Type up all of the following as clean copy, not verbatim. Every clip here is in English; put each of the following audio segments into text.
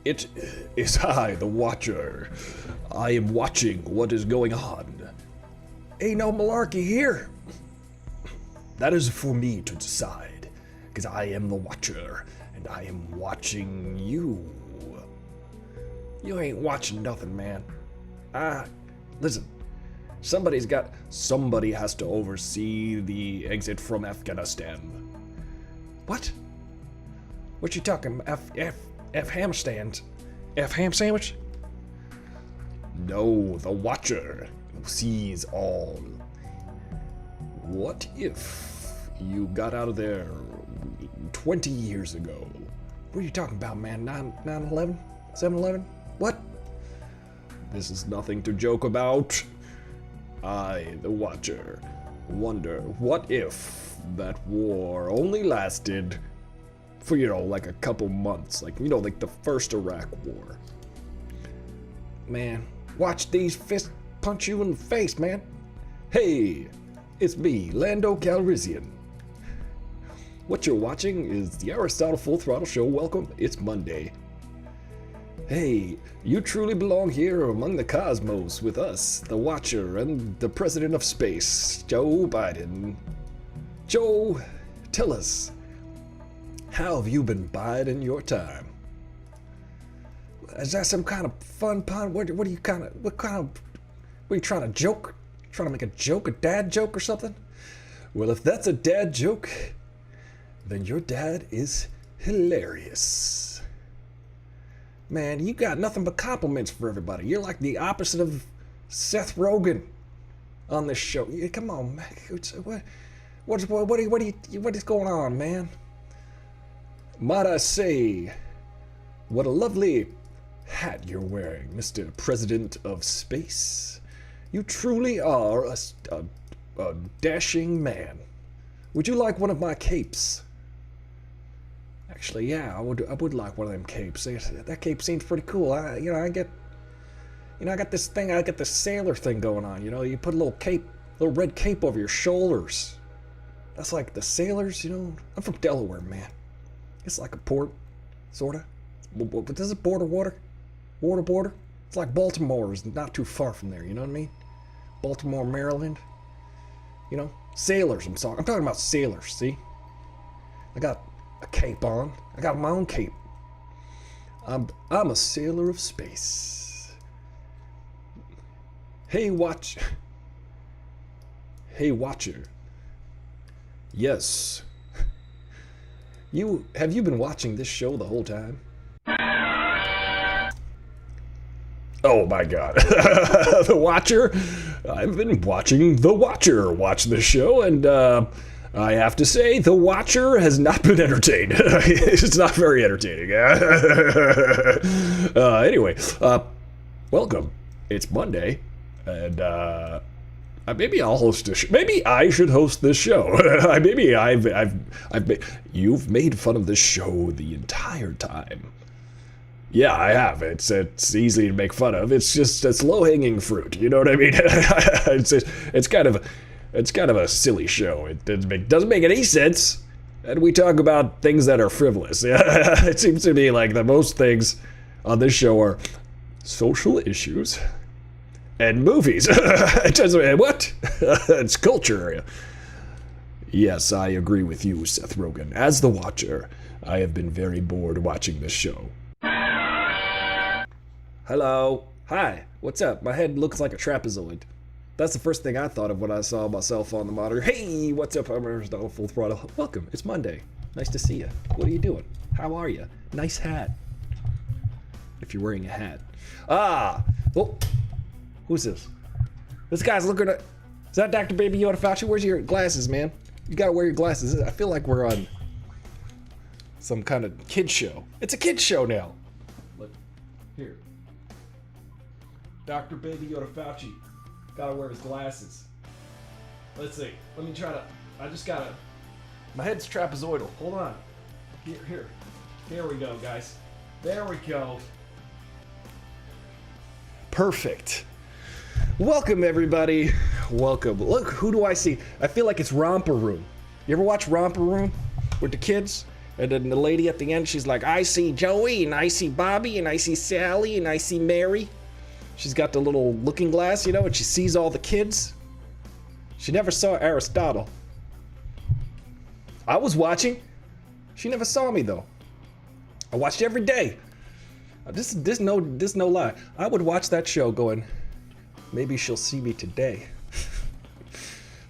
It is I, the Watcher. I am watching what is going on. Ain't no malarkey here. That is for me to decide, because I am the Watcher, and I am watching you. You ain't watching nothing, man. Listen. Somebody has to oversee the exit from Afghanistan. What? What you talking? F ham stand? F ham sandwich? No, the Watcher sees all. What if you got out of there 20 years ago? What are you talking about, man? 9/11? 7/11? What? This is nothing to joke about. I, the Watcher, wonder what if that war only lasted for, like a couple months, like the first Iraq war. Man, watch these fists punch you in the face, man. Hey, it's me, Lando Calrissian. What you're watching is the Aristotle Full Throttle Show. Welcome, it's Monday. Hey, you truly belong here among the cosmos with us, the Watcher and the President of Space, Joe Biden. Joe, tell us, how have you been biding your time? Is that some kind of fun pun? What are you trying to joke? Trying to make a joke, a dad joke or something? Well, if that's a dad joke, then your dad is hilarious. Man, you got nothing but compliments for everybody. You're like the opposite of Seth Rogen on this show. Come on, man. What is going on, man? Might I say, what a lovely hat you're wearing, Mr. President of Space. You truly are a dashing man. Would you like one of my capes? Actually, yeah, I would like one of them capes. That cape seems pretty cool. I got this sailor thing going on. You put a little red cape over your shoulders. That's like the sailors. I'm from Delaware, man. It's like a port, sorta. But does it border water? Border? It's like Baltimore is not too far from there. You know what I mean? Baltimore, Maryland. Sailors. I'm talking about sailors. See, I got a cape on. I got my own cape. I'm a sailor of space. Hey, Watcher. Yes. Have you been watching this show the whole time? Oh my God. The Watcher? I've been watching The Watcher watch this show, and I have to say, The Watcher has not been entertained. It's not very entertaining. Anyway, welcome. It's Monday, and maybe I'll host this. Maybe I should host this show. Maybe you've made fun of this show the entire time. Yeah, I have. It's easy to make fun of. It's low-hanging fruit. You know what I mean? It's kind of a silly show. It doesn't make any sense, and we talk about things that are frivolous. It seems to me like the most things on this show are social issues and movies. What? It's culture. Yes, I agree with you, Seth Rogen. As the Watcher, I have been very bored watching this show. Hello. Hi. What's up? My head looks like a trapezoid. That's the first thing I thought of when I saw myself on the monitor. Hey, what's up? I'm Aristotle Full Throttle. Welcome. It's Monday. Nice to see you. What are you doing? How are you? Nice hat. If you're wearing a hat. Oh, who's this? This guy's looking at... Is that Dr. Baby Yoda Fauci? Where's your glasses, man? You gotta wear your glasses. I feel like we're on some kind of kid show. It's a kid show now. Look, here. Dr. Baby Yoda Fauci. Gotta wear his glasses. Let's see. Let me try to... My head's trapezoidal. Hold on. Here. Here we go, guys. There we go. Perfect. Welcome, everybody. Welcome. Look, who do I see? I feel like it's Romper Room. You ever watch Romper Room with the kids? And then the lady at the end, she's like, I see Joey, and I see Bobby, and I see Sally, and I see Mary. She's got the little looking glass, you know, and she sees all the kids. She never saw Aristotle. I was watching. She never saw me, though. I watched every day. This no lie. I would watch that show going, maybe she'll see me today.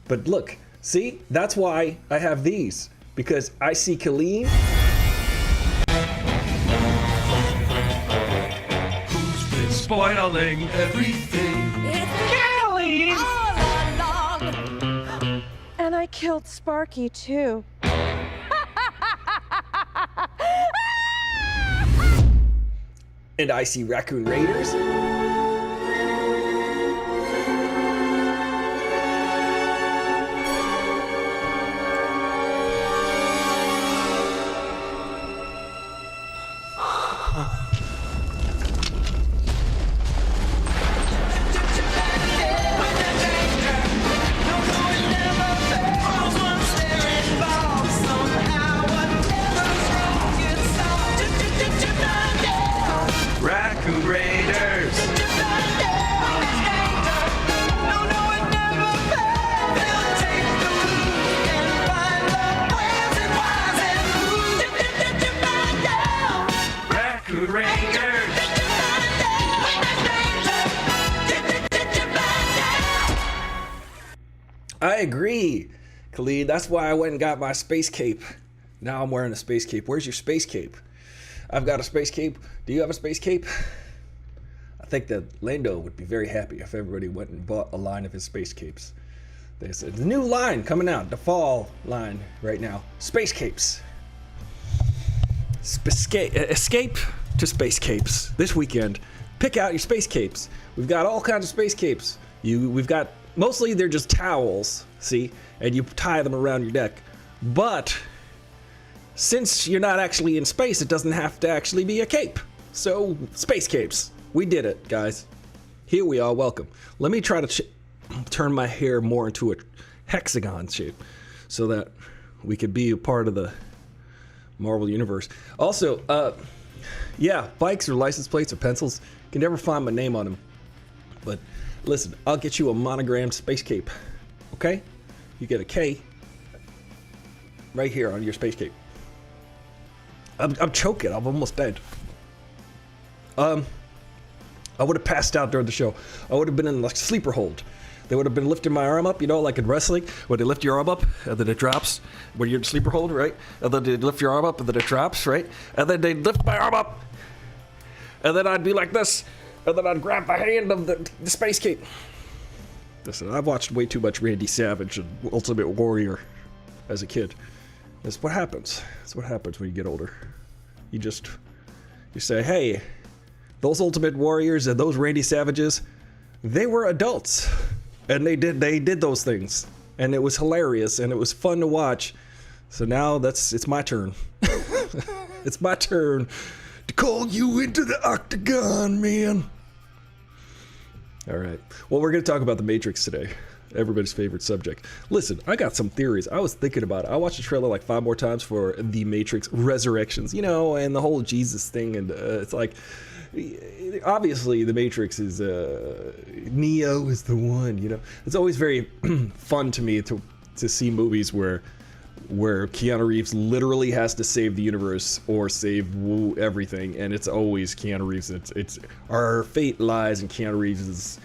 But look, see, that's why I have these. Because I see Colleen. Who's been spoiling everything? It's Colleen! all along. And I killed Sparky, too. And I see Raccoon Raiders. Raccoon Raiders! Raccoon Raiders! I agree, Khalid. That's why I went and got my space cape. Now I'm wearing a space cape. Where's your space cape? I've got a space cape. Do you have a space cape? I think that Lando would be very happy if everybody went and bought a line of his space capes. There's a new line coming out, the fall line right now. Space capes. Escape to space capes this weekend. Pick out your space capes. We've got all kinds of space capes. We've got, mostly they're just towels, see? And you tie them around your neck. But since you're not actually in space, it doesn't have to actually be a cape. So, space capes. We did it, guys. Here we are, welcome. Let me try to turn my hair more into a hexagon shape so that we could be a part of the Marvel Universe. Also, yeah, bikes or license plates or pencils, can never find my name on them. But listen, I'll get you a monogrammed space cape, okay? You get a K right here on your space cape. I'm choking. I'm almost dead. I would have passed out during the show. I would have been in like sleeper hold. They would have been lifting my arm up, you know, like in wrestling, where they lift your arm up and then it drops when you're in sleeper hold, right? And then they lift your arm up and then it drops, right? And then they'd lift my arm up, and then I'd be like this, and then I'd grab the hand of the space cape. Listen, I've watched way too much Randy Savage and Ultimate Warrior as a kid. That's what happens. That's what happens when you get older. You say, hey, those Ultimate Warriors and those Randy Savages, they were adults, and they did those things, and it was hilarious, and it was fun to watch. So now it's my turn. It's my turn to call you into the octagon, man. All right. Well, we're going to talk about The Matrix today. Everybody's favorite subject. Listen, I got some theories. I was thinking about it. I watched the trailer like 5 more times for The Matrix Resurrections, you know, and the whole Jesus thing. And it's like, obviously, The Matrix is, Neo is the one, you know. It's always very fun to me to see movies where Keanu Reeves literally has to save the universe or save everything, and it's always Keanu Reeves. It's our fate lies in Keanu Reeves'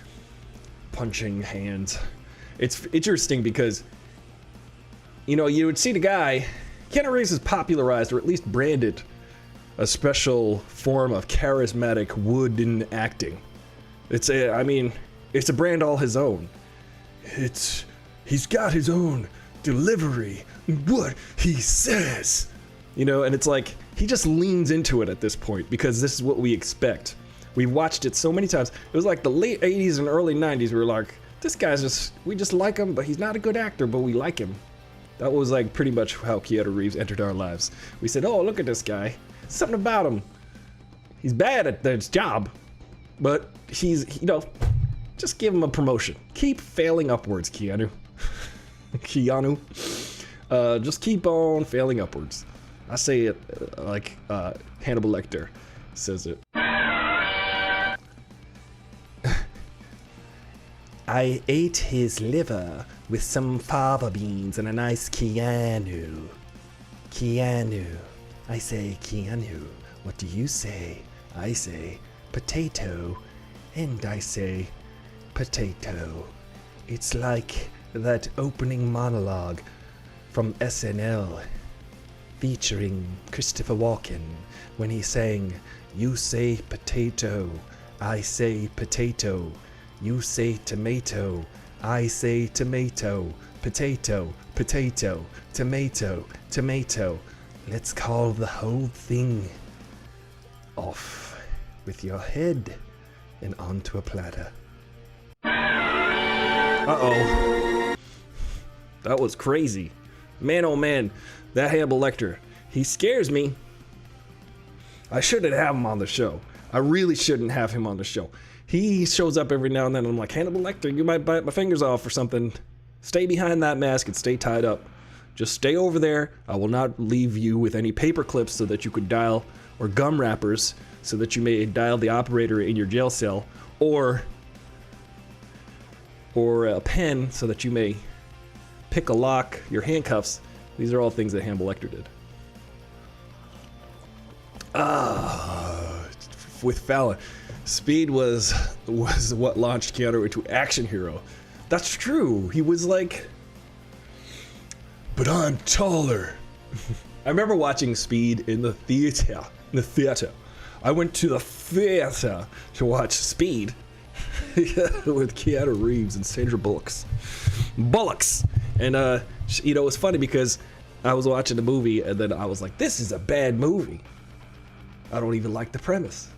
punching hands. It's interesting because, you know, you would see the guy, Keanu Reeves has popularized or at least branded a special form of charismatic wooden acting. It's a brand all his own. He's got his own delivery, what he says, you know, and it's like he just leans into it at this point because this is what we expect. We've watched it so many times. It was like the late 80s and early 90s. We were like, this guy's we just like him, but he's not a good actor, but we like him. That was like pretty much how Keanu Reeves entered our lives. We said, oh, look at this guy. Something about him. He's bad at his job, but he's, you know, just give him a promotion. Keep failing upwards, Keanu. Keanu. Just keep on failing upwards. I say it like Hannibal Lecter says it. I ate his liver with some fava beans and a nice Keanu. Keanu. I say Keanu. What do you say? I say potato. And I say potato. It's like that opening monologue from SNL featuring Christopher Walken when he sang, "You say potato, I say potato. You say tomato, I say tomato. Potato, potato, tomato, tomato. Let's call the whole thing off with your head and onto a platter." Uh-oh. That was crazy. Man, oh man, that Hannibal Lecter, he scares me. I shouldn't have him on the show. I really shouldn't have him on the show. He shows up every now and then and I'm like, Hannibal Lecter, you might bite my fingers off or something. Stay behind that mask and stay tied up. Just stay over there. I will not leave you with any paper clips so that you could dial, or gum wrappers so that you may dial the operator in your jail cell, or a pen so that you may pick a lock, your handcuffs. These are all things that Hannibal Lecter did. With Fallon, Speed was what launched Keanu into action hero. That's true. He was like, but I'm taller. I remember watching Speed in the theater. I went to the theater to watch Speed with Keanu Reeves and Sandra Bullocks. And you know, it was funny because I was watching the movie and then I was like, this is a bad movie. I don't even like the premise.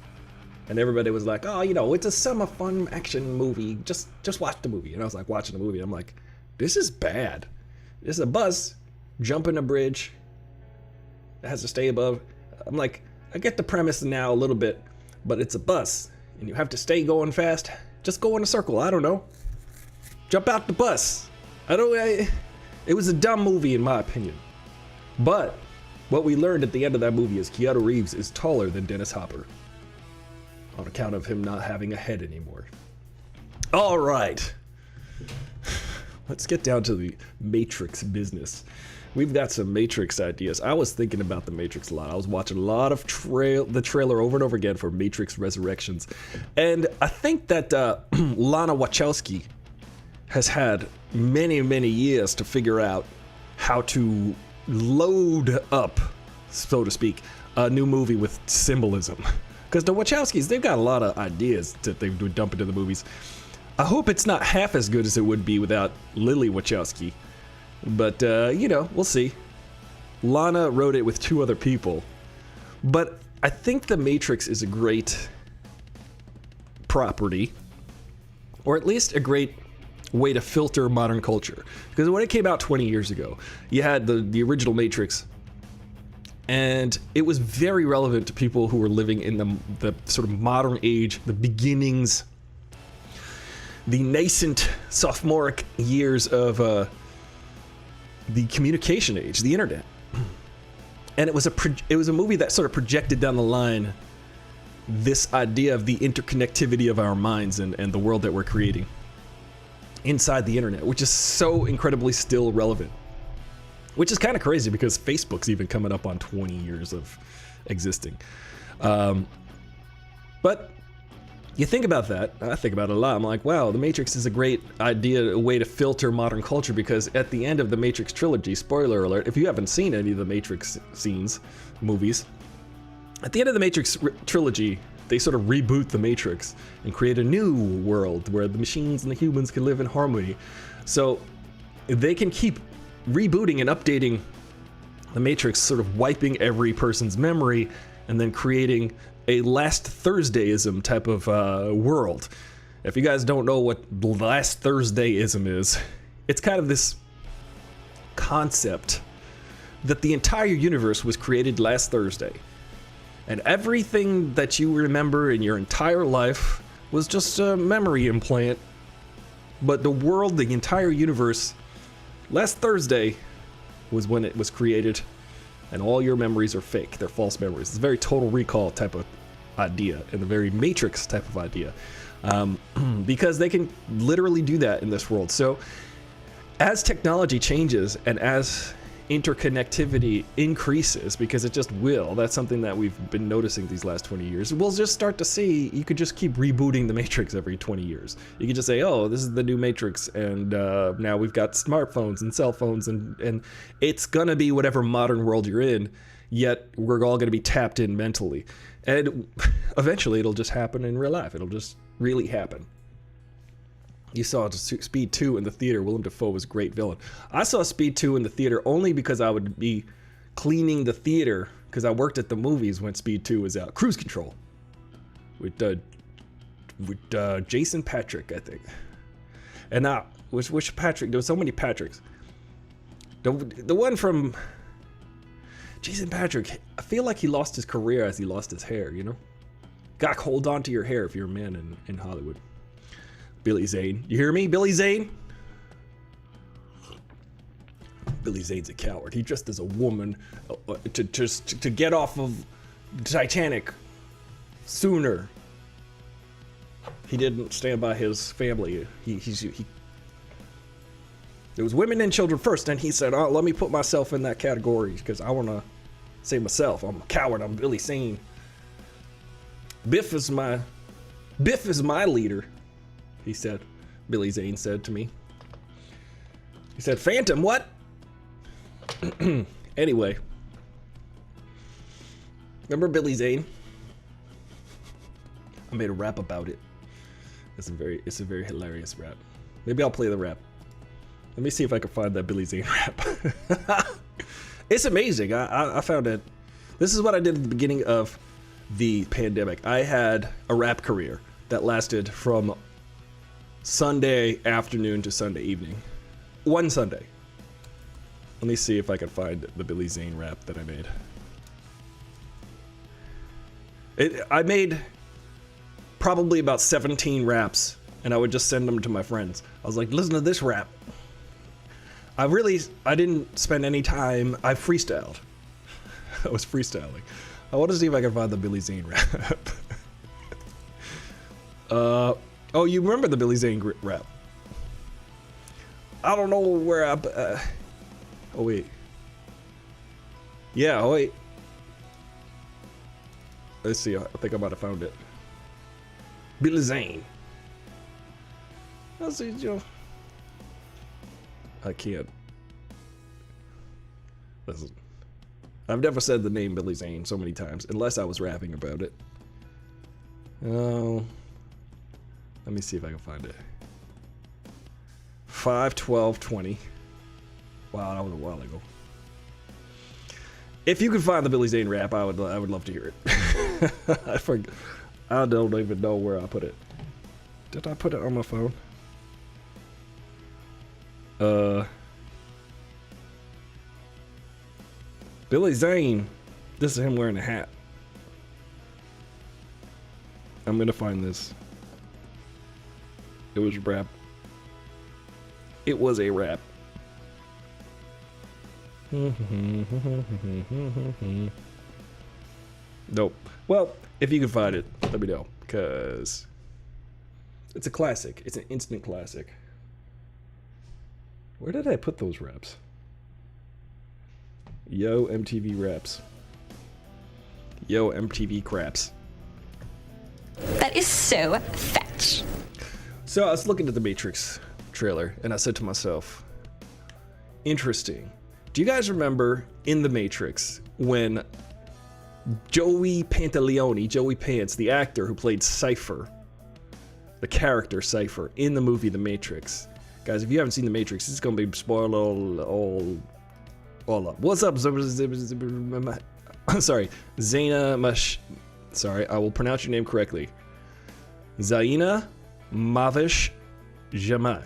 And everybody was like, oh, you know, it's a summer fun action movie. Just watch the movie. And I was like watching the movie. I'm like, this is bad. This is a bus jumping a bridge. It has to stay above. I'm like, I get the premise now a little bit, but it's a bus and you have to stay going fast. Just go in a circle. I don't know. Jump out the bus. It was a dumb movie in my opinion. But what we learned at the end of that movie is Keanu Reeves is taller than Dennis Hopper, on account of him not having a head anymore. All right. Let's get down to the Matrix business. We've got some Matrix ideas. I was thinking about the Matrix a lot. I was watching a lot of the trailer over and over again for Matrix Resurrections. And I think that Lana Wachowski has had many, many years to figure out how to load up, so to speak, a new movie with symbolism. Because the Wachowskis, they've got a lot of ideas that they would dump into the movies. I hope it's not half as good as it would be without Lily Wachowski. But, you know, we'll see. Lana wrote it with 2 other people. But I think The Matrix is a great property, or at least a great way to filter modern culture. Because when it came out 20 years ago, you had the original Matrix, and it was very relevant to people who were living in the sort of modern age, the beginnings, the nascent sophomoric years of the communication age, the internet. And it was a movie that sort of projected down the line this idea of the interconnectivity of our minds and the world that we're creating inside the internet, which is so incredibly still relevant. Which is kind of crazy because Facebook's even coming up on 20 years of existing. But you think about that, I think about it a lot. I'm like, wow, The Matrix is a great idea, a way to filter modern culture, because at the end of the Matrix trilogy, spoiler alert, if you haven't seen any of the Matrix movies, at the end of the Matrix trilogy, they sort of reboot the Matrix and create a new world where the machines and the humans can live in harmony. So they can keep rebooting and updating the Matrix, sort of wiping every person's memory and then creating a Last Thursdayism type of world. If you guys don't know what Last Thursdayism is, it's kind of this concept that the entire universe was created last Thursday. And everything that you remember in your entire life was just a memory implant. But the world, the entire universe, last Thursday was when it was created. and all your memories are fake. They're false memories. It's a very Total Recall type of idea and a very Matrix type of idea, because they can literally do that in this world. So as technology changes and as interconnectivity increases, because it just will, that's something that we've been noticing these last 20 years, we'll just start to see, you could just keep rebooting the Matrix every 20 years. You could just say, oh, this is the new Matrix, and now we've got smartphones and cell phones, and it's gonna be whatever modern world you're in, yet we're all gonna be tapped in mentally. And eventually it'll just happen in real life. It'll just really happen. You saw Speed 2 in the theater. Willem Dafoe was a great villain. I saw Speed 2 in the theater only because I would be cleaning the theater, because I worked at the movies when Speed 2 was out. Cruise Control with Jason Patrick, I think. And now, which Patrick? There were so many Patricks. The one from Jason Patrick, I feel like he lost his career as he lost his hair, you know? Gotta hold on to your hair if you're a man in Hollywood. Billy Zane. You hear me, Billy Zane? Billy Zane's a coward. He dressed as a woman to get off of Titanic sooner. He didn't stand by his family. He it was women and children first, and he said, oh, let me put myself in that category because I want to save myself. I'm a coward. I'm Billy Zane. Biff is my leader. He said, Billy Zane said to me. He said, Phantom, what? Anyway. Remember Billy Zane? I made a rap about it. It's a very hilarious rap. Maybe I'll play the rap. Let me see if I can find that Billy Zane rap. It's amazing. I found it. This is what I did at the beginning of the pandemic. I had a rap career that lasted from Sunday afternoon to Sunday evening. One Sunday. Let me see if I can find the Billy Zane rap that I made. I made probably about 17 raps, and I would just send them to my friends. I was like, listen to this rap. I didn't spend any time, I freestyled. I was freestyling. I want to see if I can find the Billy Zane rap. Oh, you remember the Billy Zane rap? I don't know where oh, wait. Yeah, oh, wait. Let's see, I think I might have found it. Billy Zane. Let's see, Joe. I can't. Listen. I've never said the name Billy Zane so many times, unless I was rapping about it. Oh. Let me see if I can find it. 5/12/20. Wow, that was a while ago. If you could find the Billy Zane rap, I would love to hear it. I don't even know where I put it. Did I put it on my phone? Billy Zane. This is him wearing a hat. I'm gonna find this. It was rap. It was a rap. Nope. Well, if you can find it, let me know, because it's a classic. It's an instant classic. Where did I put those raps? Yo, MTV raps. Yo, MTV craps. That is so fetch. So I was looking at the Matrix trailer, and I said to myself, interesting. Do you guys remember in the Matrix when Joey Pantaleone, Joey Pants, the actor who played Cypher, the character Cypher in the movie The Matrix? Guys, if you haven't seen The Matrix, it's gonna be spoiled all up. What's up? Sorry, Zaina Mash. Sorry, I will pronounce your name correctly. Zaina Mavish Jamal.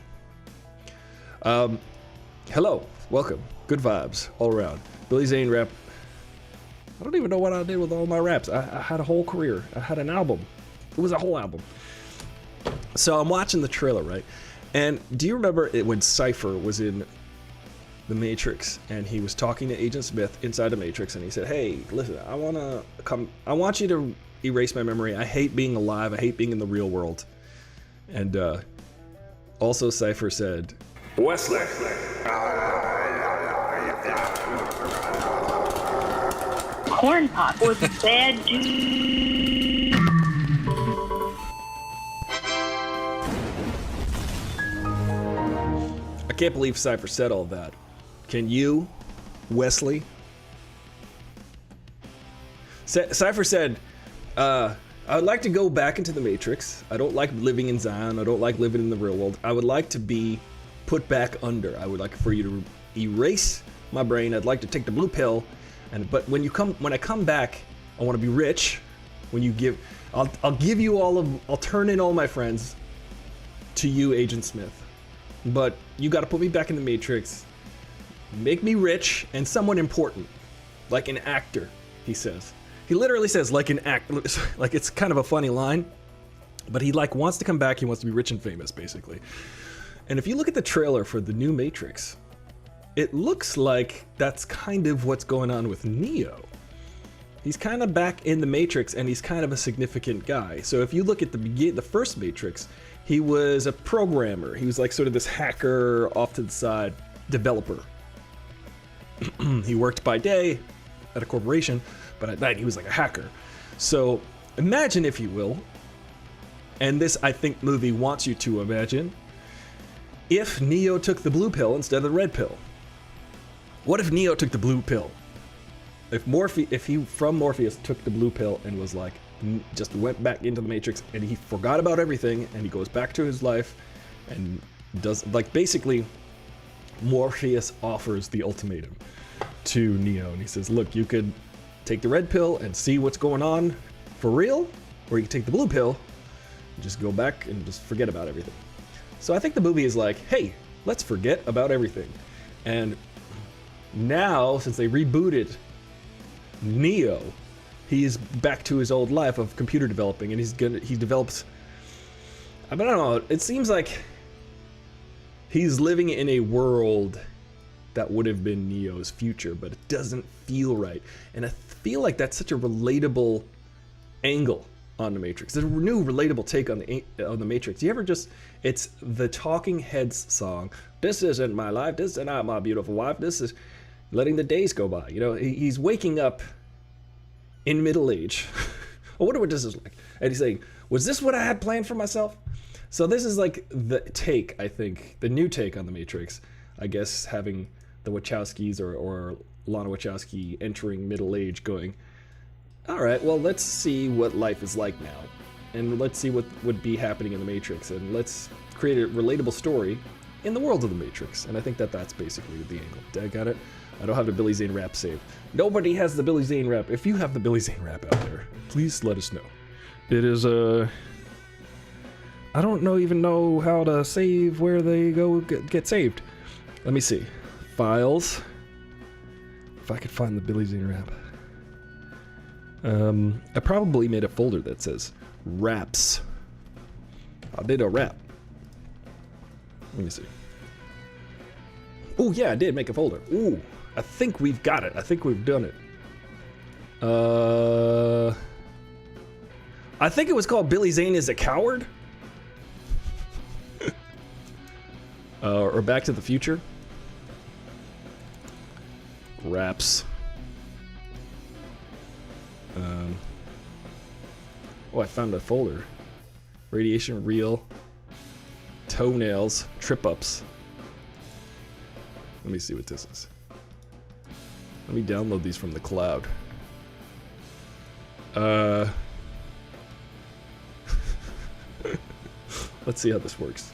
Hello, welcome. Good vibes all around. Billy Zane rap. I don't even know what I did with all my raps. I had a whole career. I had an album. It was a whole album. So I'm watching the trailer, right? And do you remember it when Cypher was in the Matrix, and he was talking to Agent Smith inside the Matrix, and he said, "Hey, listen, I want you to erase my memory. I hate being alive. I hate being in the real world." And also Cypher said, Wesley. Corn Pop was bad dude. I can't believe Cypher said all that. Can you, Wesley? Cypher said, I would like to go back into the Matrix. I don't like living in Zion. I don't like living in the real world. I would like to be put back under. I would like for you to erase my brain. I'd like to take the blue pill. But when I come back, I want to be rich. I'll give you I'll turn in all my friends to you, Agent Smith. But you got to put me back in the Matrix, make me rich and someone important, like an actor. He says. He literally says like an actor. Like, it's kind of a funny line, but he like wants to come back. He wants to be rich and famous, basically. And if you look at the trailer for the new Matrix, it looks like that's kind of what's going on with Neo. He's kind of back in the Matrix, and he's kind of a significant guy. So if you look at the first Matrix, he was a programmer. He was like sort of this hacker, off to the side developer. He worked by day at a corporation, but at night he was like a hacker. So imagine, if you will, and this I think movie wants you to imagine, if Neo took the blue pill instead of the red pill. What if Neo took the blue pill? If he from Morpheus took the blue pill and was like, just went back into the Matrix and he forgot about everything and he goes back to his life and does, like, basically Morpheus offers the ultimatum to Neo and he says, look, you could take the red pill and see what's going on for real, or you can take the blue pill and just go back and just forget about everything. So I think the movie is like, hey, let's forget about everything. And now, since they rebooted Neo, he's back to his old life of computer developing, and he develops, I don't know, it seems like he's living in a world that would have been Neo's future, but it doesn't feel right. And I feel like that's such a relatable angle on the Matrix. There's a new relatable take on the Matrix. You ever just, it's the Talking Heads song. This isn't my life. This is not my beautiful wife. This is letting the days go by. You know, he's waking up in middle age. I wonder what this is like. And he's saying, was this what I had planned for myself? So this is like the take, I think, the new take on the Matrix. I guess having the Wachowskis or Lana Wachowski entering middle age going, all right, well, let's see what life is like now. And let's see what would be happening in the Matrix. And let's create a relatable story in the world of the Matrix. And I think that's basically the angle. Did I got it? I don't have the Billy Zane rap saved. Nobody has the Billy Zane rap. If you have the Billy Zane rap out there, please let us know. It is I don't even know how to save where they go get saved. Let me see. Files. If I could find the Billy Zane rap. I probably made a folder that says raps. I did a rap. Let me see. Oh yeah, I did make a folder. Ooh, I think we've got it. I think we've done it. I think it was called Billy Zane is a Coward. Or Back to the Future. Raps. Oh, I found a folder. Radiation Reel. Toenails. Trip-ups. Let me see what this is. Let me download these from the cloud. Let's see how this works.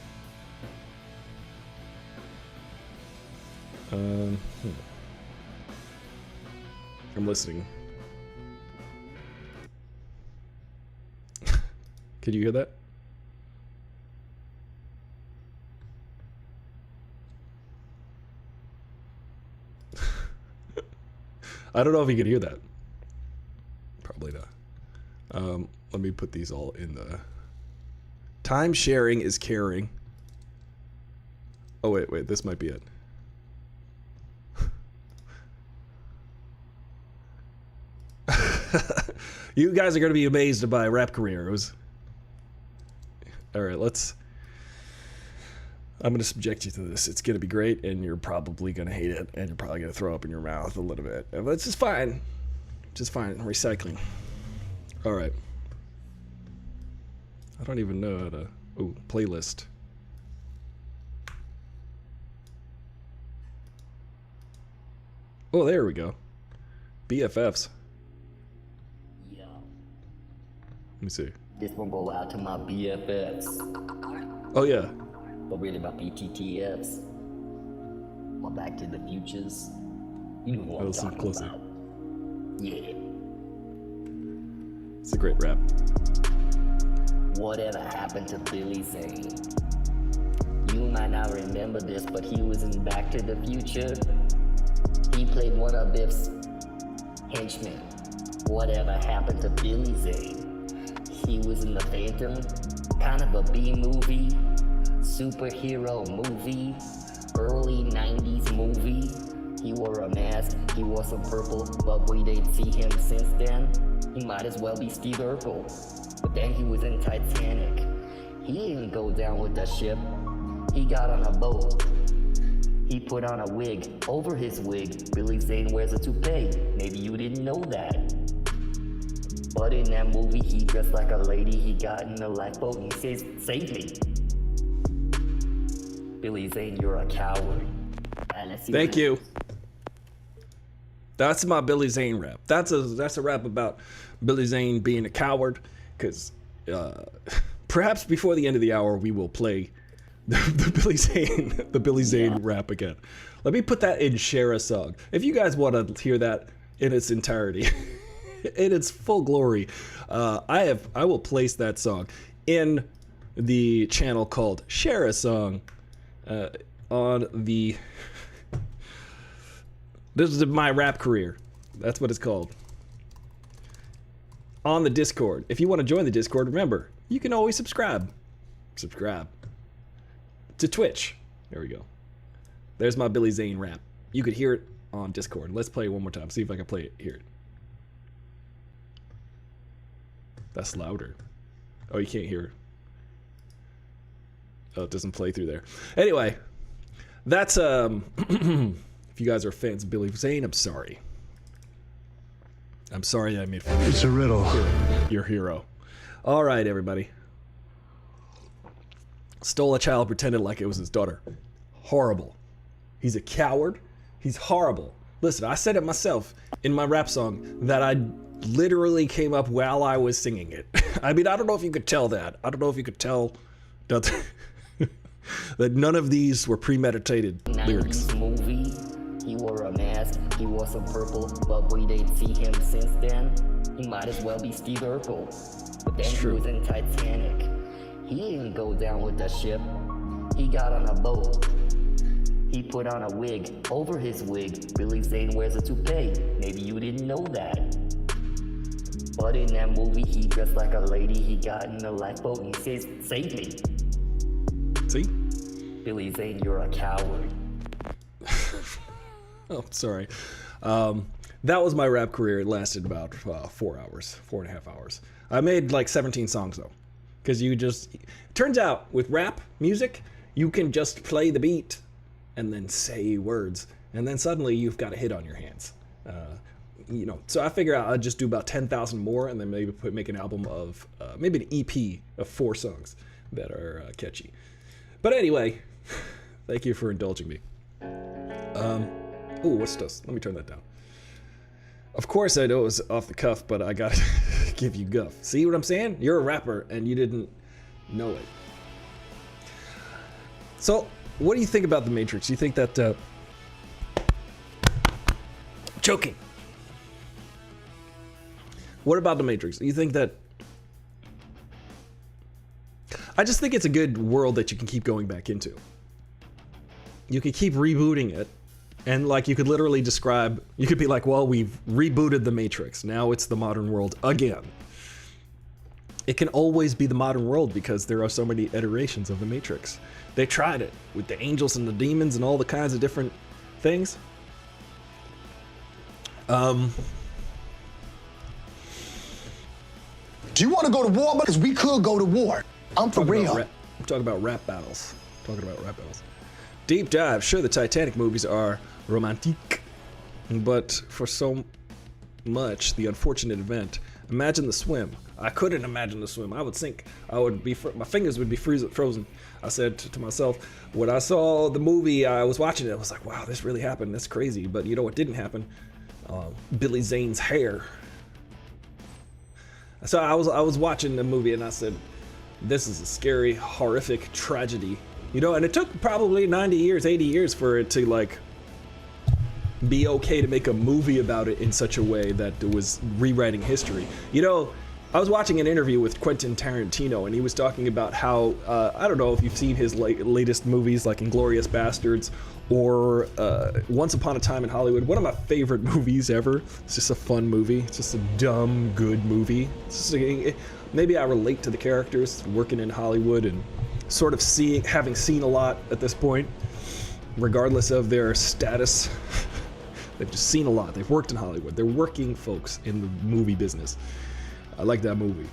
I'm listening. Could you hear that? I don't know if you could hear that. Probably not. Let me put these all in the... Time sharing is caring. Oh, wait, this might be it. You guys are going to be amazed by rap career. It was... Alright, I'm going to subject you to this. It's going to be great, and you're probably going to hate it, and you're probably going to throw up in your mouth a little bit. But it's just fine. Just fine. Recycling. Alright. I don't even know how to... Ooh, playlist. Oh, there we go. BFFs. Yo, Let me see. this one go out to my BFFs, Oh, yeah. but really my BTTFs. My Back to the Futures. You know what I'm Listen talking closely. about. Yeah. It's a great rap. Whatever happened to Billy Zane? You might not remember this, but he was in Back to the Future. He played one of Biff's henchmen. Whatever happened to Billy Zane? He was in The Phantom, kind of a B-movie, superhero movie, early 90s movie. He wore a mask, he wore some purple, but we didn't see him since then. He might as well be Steve Urkel. But then he was in Titanic. He didn't go down with the ship. He got on a boat. He put on a wig. Over his wig, Billy Zane wears a toupee. Maybe you didn't know that. But in that movie, he dressed like a lady. He got in the lifeboat and he says, "Save me." Billy Zane, you're a coward. Let's see Thank what you. That's my Billy Zane rap. That's a rap about Billy Zane being a coward. Because perhaps before the end of the hour, we will play the Billy Zane rap again. Let me put that in Share a Song. If you guys want to hear that in its entirety, in its full glory, I will place that song in the channel called Share a Song on the... This is my rap career. That's what it's called. On the Discord. If you want to join the Discord, remember, you can always subscribe. Subscribe. To Twitch. There we go. There's my Billy Zane rap. You could hear it on Discord. Let's play it one more time. See if I can play it. Hear it. That's louder. Oh, you can't hear it. Oh, it doesn't play through there. Anyway, that's if you guys are fans of Billy Zane, I'm sorry. I'm sorry I made fun of It's a riddle. your hero. All right, everybody. Stole a child, pretended like it was his daughter. Horrible. He's a coward. He's horrible. Listen, I said it myself in my rap song that I literally came up while I was singing it. I mean, I don't know if you could tell that. I don't know if you could tell that, that none of these were premeditated lyrics. 90s movie. He wore a mask, he wore some purple, but we didn't see him since then. He might as well be Steve Urkel. But then he was in Titanic. He didn't go down with the ship. He got on a boat. He put on a wig. Over his wig, Billy Zane wears a toupee. Maybe you didn't know that. But in that movie, he dressed like a lady. He got in the lifeboat and he says, "Save me." See? Billy Zane, you're a coward. Oh, sorry. That was my rap career. It lasted about 4 hours, 4.5 hours. I made like 17 songs though. Because you just... Turns out with rap music, you can just play the beat and then say words. And then suddenly you've got a hit on your hands. You know, so I figure out I'd just do about 10,000 more and then maybe make an album of... maybe an EP of 4 songs that are catchy. But anyway, thank you for indulging me. Oh, what's this? Let me turn that down. Of course I know it was off the cuff, but I gotta give you guff. See what I'm saying? You're a rapper and you didn't know it. So, what do you think about The Matrix? Do you think that... Joking. What about The Matrix? Do you think that... I just think it's a good world that you can keep going back into. You can keep rebooting it. And like you could literally describe, you could be like, well, we've rebooted the Matrix. Now it's the modern world again. It can always be the modern world because there are so many iterations of the Matrix. They tried it with the angels and the demons and all the kinds of different things. Do you want to go to war? Because we could go to war. I'm for real. I'm talking about rap battles. Deep dive. Sure, the Titanic movies are romantic, but for so much, the unfortunate event. Imagine the swim. I couldn't imagine the swim. I would sink. I would be. My fingers would be frozen. I said to myself, when I saw the movie, I was watching it. I was like, wow, this really happened. That's crazy. But you know what didn't happen? Billy Zane's hair. So I was watching the movie and I said, this is a scary, horrific tragedy. You know, and it took probably 90 years, 80 years for it to like be okay to make a movie about it in such a way that it was rewriting history. You know, I was watching an interview with Quentin Tarantino and he was talking about how, I don't know if you've seen his latest movies like Inglourious Bastards or Once Upon a Time in Hollywood. One of my favorite movies ever. It's just a fun movie. It's just a dumb, good movie. Maybe I relate to the characters working in Hollywood and sort of having seen a lot at this point, regardless of their status. They've just seen a lot. They've worked in Hollywood. They're working folks in the movie business. I like that movie.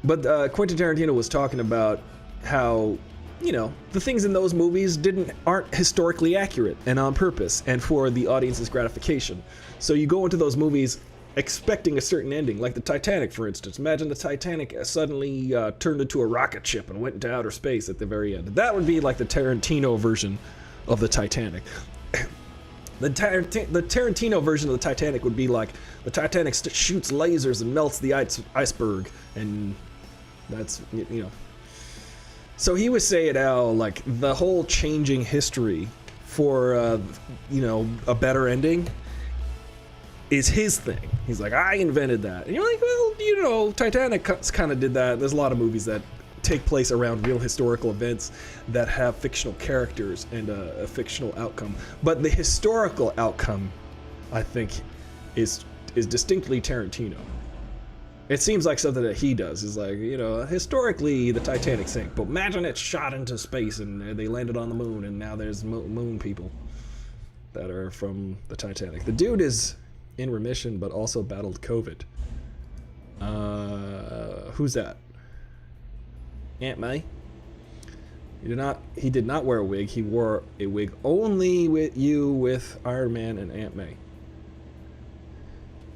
But Quentin Tarantino was talking about how, you know, the things in those movies aren't historically accurate and on purpose and for the audience's gratification. So you go into those movies expecting a certain ending, like the Titanic, for instance. Imagine the Titanic suddenly turned into a rocket ship and went into outer space at the very end. That would be like the Tarantino version of the Titanic. The Tarantino version of the Titanic would be like the Titanic shoots lasers and melts the iceberg, and that's, you know. So he was saying how like the whole changing history for you know, a better ending is his thing. He's like, I invented that. And you're like, well, you know, Titanic kind of did that. There's a lot of movies that take place around real historical events that have fictional characters and a fictional outcome. But the historical outcome, I think, is distinctly Tarantino. It seems like something that he does. Is like, you know, historically the Titanic sank, but imagine it shot into space and they landed on the moon, and now there's moon people that are from the Titanic. The dude is in remission, but also battled COVID. Who's that? Aunt May? He did not wear a wig. He wore a wig only with Iron Man and Aunt May.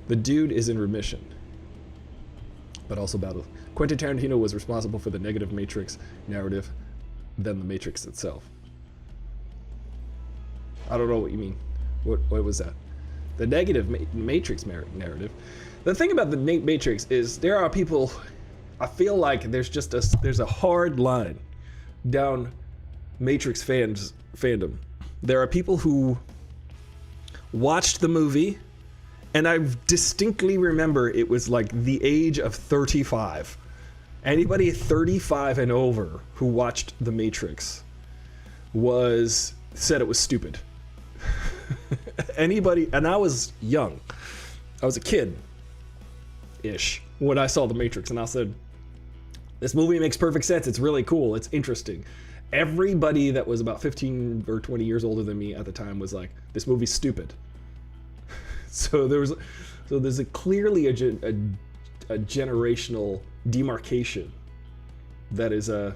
The dude is in remission, but also battled. Quentin Tarantino was responsible for the negative Matrix narrative than the Matrix itself. I don't know what you mean. What was that? The negative Matrix narrative. The thing about the Matrix is there are people. I feel like there's a hard line down Matrix fandom. There are people who watched the movie, and I distinctly remember it was like the age of 35. Anybody 35 and over who watched The Matrix said it was stupid. Anybody, and I was young. I was a kid-ish when I saw The Matrix, and I said, this movie makes perfect sense. It's really cool. It's interesting. Everybody that was about 15 or 20 years older than me at the time was like, this movie's stupid. So there's clearly a generational demarcation that is you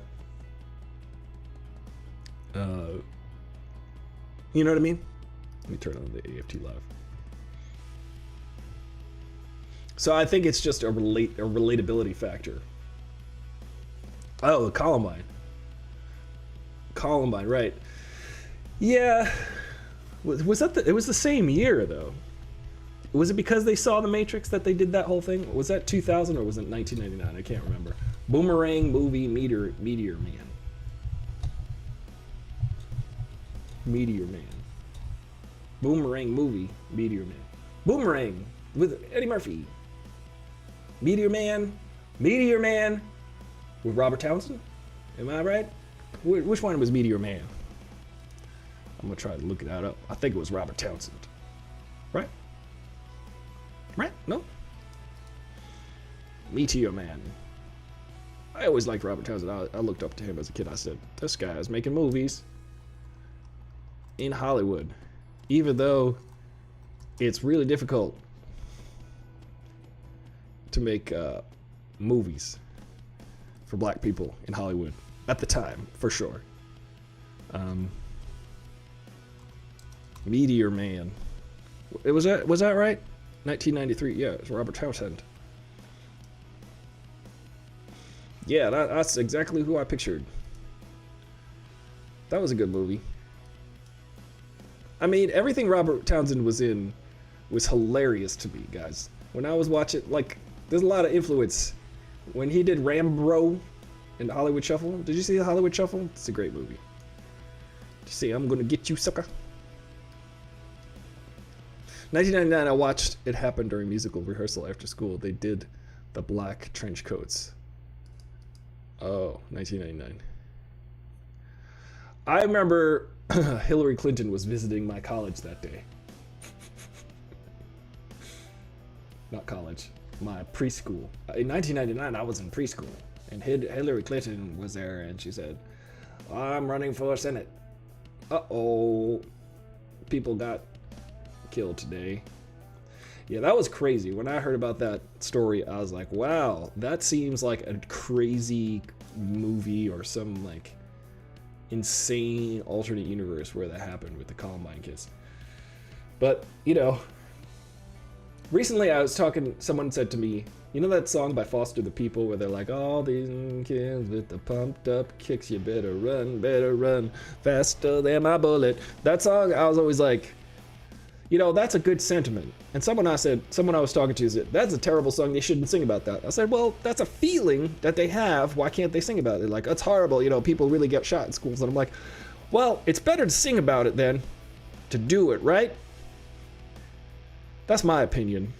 know what I mean? Let me turn on the AFT live. So I think it's just a relatability factor. Oh, Columbine, right? Yeah, was that it was the same year though? Was it because they saw The Matrix that they did that whole thing? Was that 2000 or was it 1999? I can't remember. Boomerang movie Meteor Man. Boomerang movie Meteor Man. Boomerang with Eddie Murphy. Meteor Man with Robert Townsend. Am I right? Which one was Meteor Man? I'm gonna try to look that up. I think it was Robert Townsend. Right? No? Meteor Man. I always liked Robert Townsend. I looked up to him as a kid. I said, this guy is making movies in Hollywood, even though it's really difficult to make movies for black people in Hollywood at the time, for sure. Meteor Man. Was that right? 1993. Yeah, it was Robert Townsend. Yeah, that's exactly who I pictured. That was a good movie. I mean, everything Robert Townsend was in was hilarious to me, guys. When I was watching, like, there's a lot of influence. When he did Rambo in the Hollywood Shuffle, did you see the Hollywood Shuffle? It's a great movie. Did you see I'm Gonna Get You, Sucker? 1999, I watched it happen during musical rehearsal after school. They did the black trench coats. Oh, 1999. I remember Hillary Clinton was visiting my college that day. Not college, my preschool. In 1999, I was in preschool, and Hillary Clinton was there, and she said, "I'm running for Senate." Uh-oh, people got killed today. Yeah, that was crazy. When I heard about that story, I was like, wow, that seems like a crazy movie or some like insane alternate universe where that happened with the Columbine kids. But, you know, recently I was talking, someone said to me, you know that song by Foster the People where they're like, all these kids with the pumped up kicks, you better run faster than my bullet. That song, I was always like, you know, that's a good sentiment. And someone I was talking to said, that's a terrible song, they shouldn't sing about that. I said, well, that's a feeling that they have, why can't they sing about it? Like, it's horrible, you know, people really get shot in schools. And I'm like, well, it's better to sing about it than to do it, right? That's my opinion.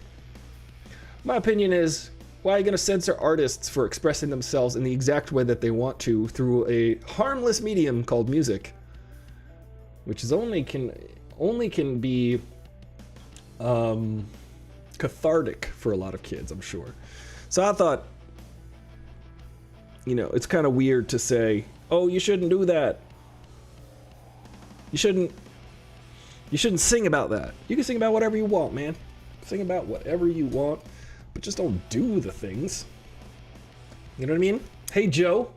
My opinion is, why are you going to censor artists for expressing themselves in the exact way that they want to through a harmless medium called music, which is only can be cathartic for a lot of kids, I'm sure. So I thought, you know, it's kind of weird to say, oh, you shouldn't do that. You shouldn't sing about that. You can sing about whatever you want, man. Sing about whatever you want, but just don't do the things. You know what I mean? Hey, Joe.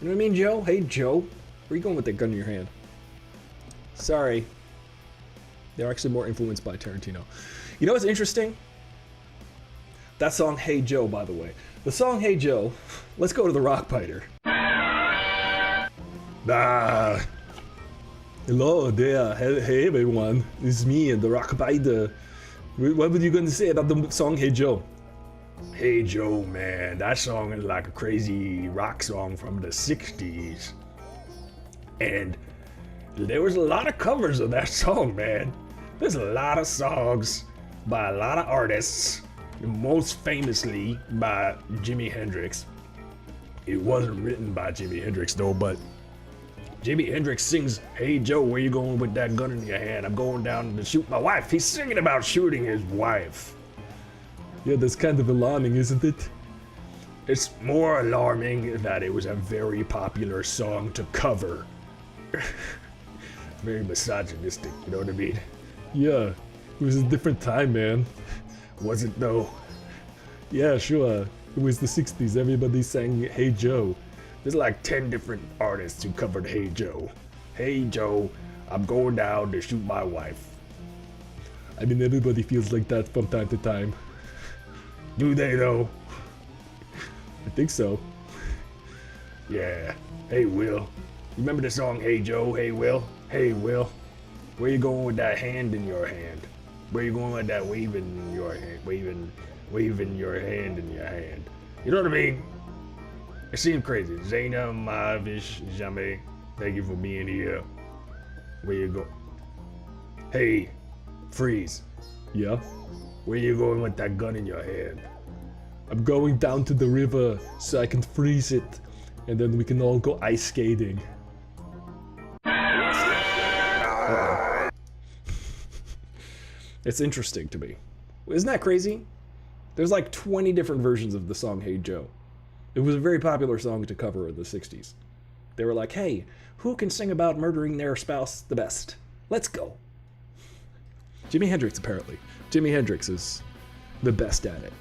You know what I mean, Joe? Hey, Joe. Where are you going with that gun in your hand? Sorry. They're actually more influenced by Tarantino. You know what's interesting? That song, Hey Joe, by the way. The song, Hey Joe, let's go to the Rock Biter. Hello there. Hey everyone. It's me, the Rock Biter. What were you going to say about the song, Hey Joe? Hey Joe, man. That song is like a crazy rock song from the 60s. And there was a lot of covers of that song, man. There's a lot of songs by a lot of artists, most famously by Jimi Hendrix. It wasn't written by Jimi Hendrix though, but Jimi Hendrix sings, "Hey Joe, where you going with that gun in your hand? I'm going down to shoot my wife." He's singing about shooting his wife. Yeah, that's kind of alarming, isn't it? It's more alarming that it was a very popular song to cover. Very misogynistic, you know what I mean? Yeah, it was a different time, man. Was it though? Yeah, sure. It was the 60s, everybody sang Hey Joe. There's like 10 different artists who covered Hey Joe. Hey Joe, I'm going down to shoot my wife. I mean, everybody feels like that from time to time. Do they though? I think so. Yeah. Hey Will, you remember the song Hey Joe, Hey Will? Hey Will, where you going with that hand in your hand? Where you going with that waving your hand, waving your hand in your hand? You know what I mean? It seemed crazy. Zaina Mavish Jamais, thank you for being here. Where you go? Hey, Freeze. Yeah? Where you going with that gun in your hand? I'm going down to the river so I can freeze it, and then we can all go ice skating. It's interesting to me. Isn't that crazy? There's like 20 different versions of the song Hey Joe. It was a very popular song to cover in the 60s. They were like, hey, who can sing about murdering their spouse the best? Let's go. Jimi Hendrix, apparently. Jimi Hendrix is the best at it.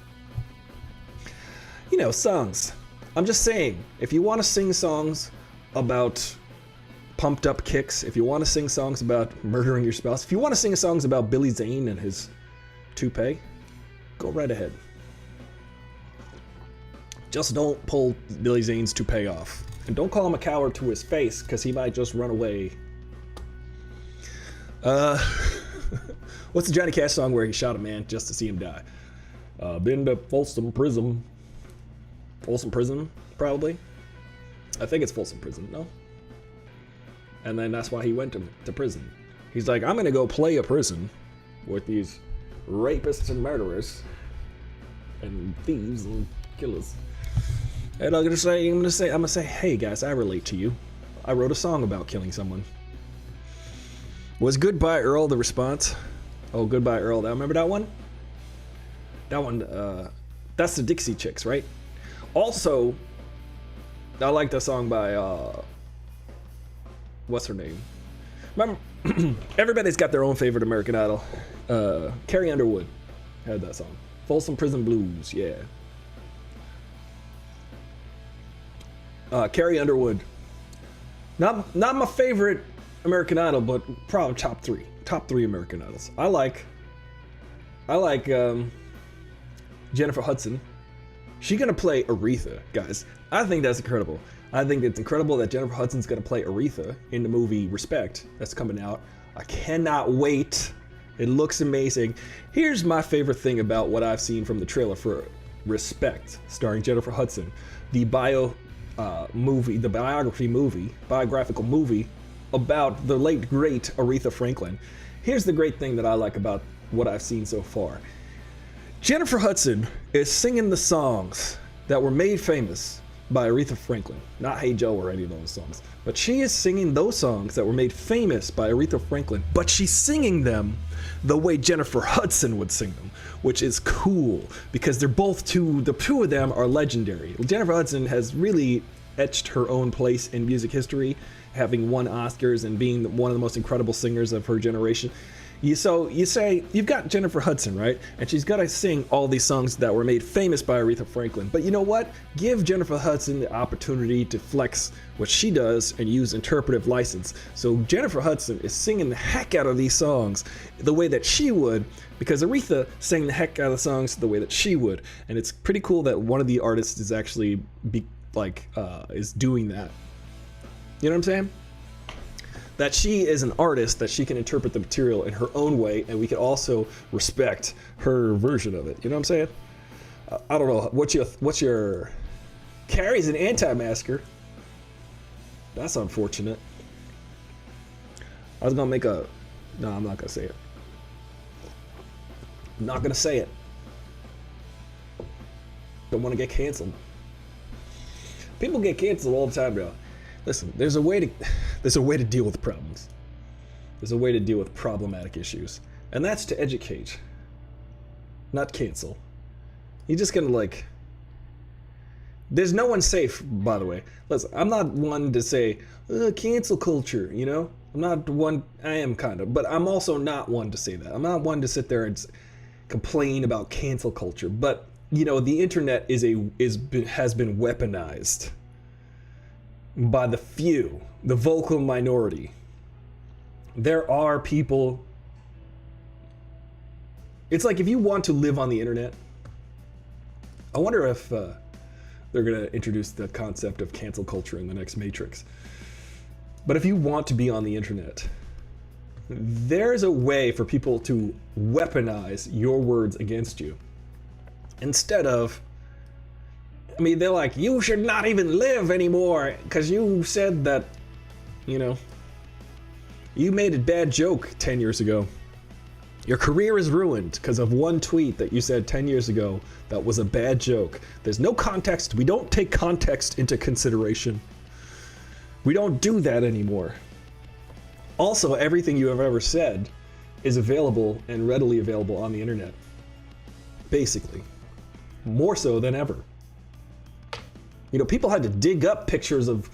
you know, songs. I'm just saying, if you want to sing songs about pumped up kicks, if you want to sing songs about murdering your spouse, if you want to sing songs about Billy Zane and his toupee, go right ahead. Just don't pull Billy Zane's toupee off. And don't call him a coward to his face, because he might just run away. What's the Johnny Cash song where he shot a man just to see him die? Been to Folsom Prison. Folsom Prison, probably. I think it's Folsom Prison, no? And then that's why he went to prison. He's like, I'm gonna go play a prison with these rapists and murderers and thieves and killers. And I'm gonna say, hey guys, I relate to you. I wrote a song about killing someone. Was Goodbye Earl the response? Oh, Goodbye Earl. Now remember that one? That one, that's the Dixie Chicks, right? Also, I like that song by, what's her name? Remember, everybody's got their own favorite American Idol. Carrie Underwood had that song. Folsom Prison Blues, yeah. Carrie Underwood. Not my favorite American Idol, but probably top three American Idols. I like Jennifer Hudson. She's gonna play Aretha, guys. I think that's incredible. I think it's incredible that Jennifer Hudson's gonna play Aretha in the movie Respect that's coming out. I cannot wait. It looks amazing. Here's my favorite thing about what I've seen from the trailer for Respect, starring Jennifer Hudson, the biographical movie about the late great Aretha Franklin. Here's the great thing that I like about what I've seen so far. Jennifer Hudson is singing the songs that were made famous by Aretha Franklin. Not Hey Joe or any of those songs. But she is singing those songs that were made famous by Aretha Franklin, but she's singing them the way Jennifer Hudson would sing them, which is cool because the two of them are legendary. Jennifer Hudson has really etched her own place in music history, having won Oscars and being one of the most incredible singers of her generation. So you say, you've got Jennifer Hudson, right? And she's got to sing all these songs that were made famous by Aretha Franklin. But you know what? Give Jennifer Hudson the opportunity to flex what she does and use interpretive license. So Jennifer Hudson is singing the heck out of these songs the way that she would, because Aretha sang the heck out of the songs the way that she would. And it's pretty cool that one of the artists is actually is doing that. You know what I'm saying? That she is an artist, that she can interpret the material in her own way, and we can also respect her version of it. You know what I'm saying? I don't know. What's your... Carrie's an anti-masker. That's unfortunate. I was gonna make a... No, I'm not gonna say it. I'm not gonna say it. Don't want to get canceled. People get canceled all the time, bro. Listen, there's a way to deal with problems. There's a way to deal with problematic issues. And that's to educate, not cancel. You're just gonna there's no one safe, by the way. Listen, I'm not one to say, cancel culture, you know? I'm not one, I am kind of, but I'm also not one to say that. I'm not one to sit there and complain about cancel culture. But, you know, the internet has been weaponized by the few, the vocal minority. There are people. It's like if you want to live on the internet, I wonder if they're gonna introduce the concept of cancel culture in the next Matrix. But if you want to be on the internet, there's a way for people to weaponize your words against you. Instead of, I mean, they're like, you should not even live anymore because you said that, you know, you made a bad joke 10 years ago. Your career is ruined because of one tweet that you said 10 years ago that was a bad joke. There's no context. We don't take context into consideration. We don't do that anymore. Also, everything you have ever said is available and readily available on the internet. Basically. More so than ever. You know, people had to dig up pictures of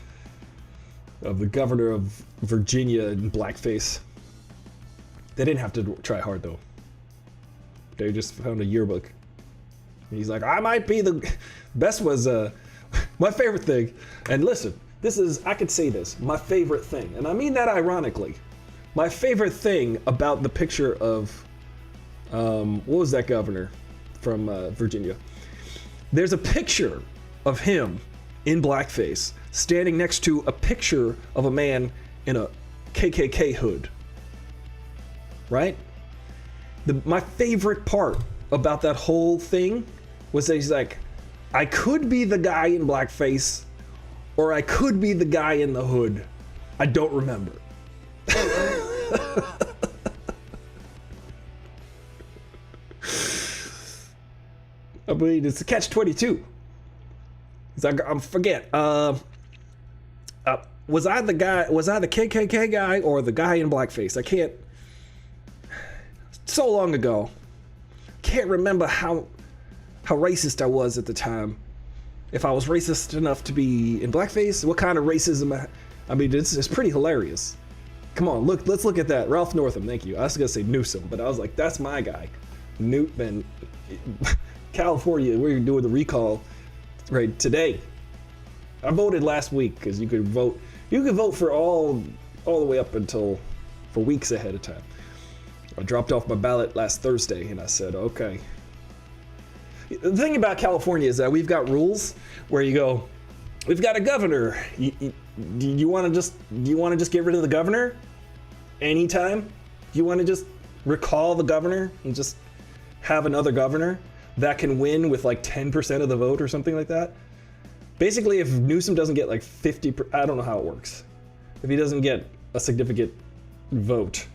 the governor of Virginia in blackface. They didn't have to try hard, though. They just found a yearbook. He's like, I might be the best was my favorite thing. And listen, this is, I could say this, my favorite thing. And I mean that ironically. My favorite thing about the picture of, what was that governor from Virginia? There's a picture of him in blackface standing next to a picture of a man in a KKK hood. Right? My favorite part about that whole thing was that he's like, I could be the guy in blackface, or I could be the guy in the hood. I don't remember. I mean, it's a catch-22. He's like, I forget. Was I the KKK guy or the guy in blackface? I can't. So long ago. Can't remember how racist I was at the time. If I was racist enough to be in blackface, what kind of racism I mean, it's pretty hilarious. Come on, let's look at that. Ralph Northam, thank you. I was gonna say Newsom, but I was like, that's my guy. Newt, California, we're doing the recall right today. I voted last week because you could vote for all the way up until for weeks ahead of time. I dropped off my ballot last Thursday and I said, okay. The thing about California is that we've got rules where you go, we've got a governor. Do you want to just get rid of the governor anytime? Do you want to just recall the governor and just have another governor that can win with like 10% of the vote or something like that? Basically, if Newsom doesn't get like 50, I don't know how it works. If he doesn't get a significant vote,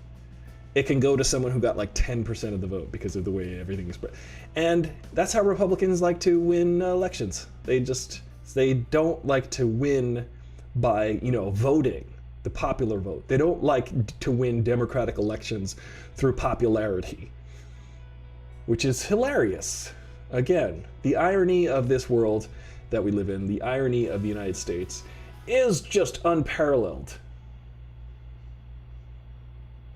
it can go to someone who got like 10% of the vote because of the way everything is spread. And that's how Republicans like to win elections. They don't like to win by, voting, the popular vote. They don't like to win Democratic elections through popularity, which is hilarious. Again, the irony of this world that we live in, the irony of the United States, is just unparalleled.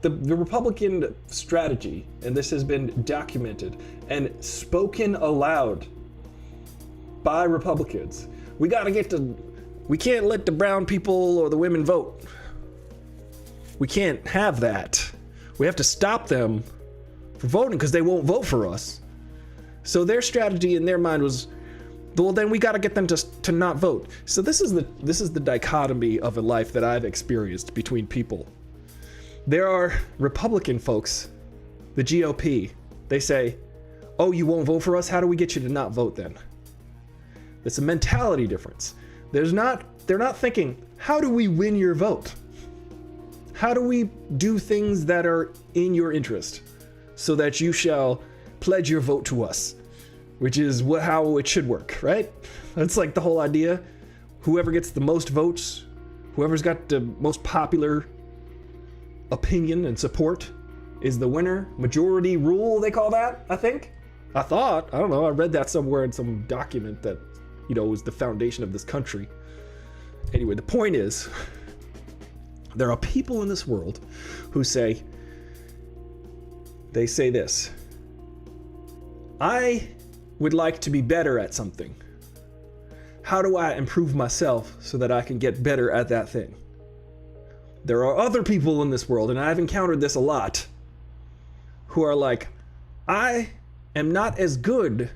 The Republican strategy, and this has been documented and spoken aloud by Republicans. We can't let the brown people or the women vote. We can't have that. We have to stop them from voting because they won't vote for us. So their strategy in their mind was, well, then we got to get them to not vote. So this is the dichotomy of a life that I've experienced between people. There are Republican folks, the GOP. They say, "Oh, you won't vote for us? How do we get you to not vote then?" It's a mentality difference. They're not thinking, how do we win your vote? How do we do things that are in your interest so that you shall pledge your vote to us? Which is how it should work, right? That's like the whole idea. Whoever gets the most votes, whoever's got the most popular opinion and support is the winner. Majority rule, they call that, I think. I don't know, I read that somewhere in some document that, was the foundation of this country. Anyway, the point is, there are people in this world who say this: I would like to be better at something. How do I improve myself so that I can get better at that thing? There are other people in this world, and I've encountered this a lot, who are like, I am not as good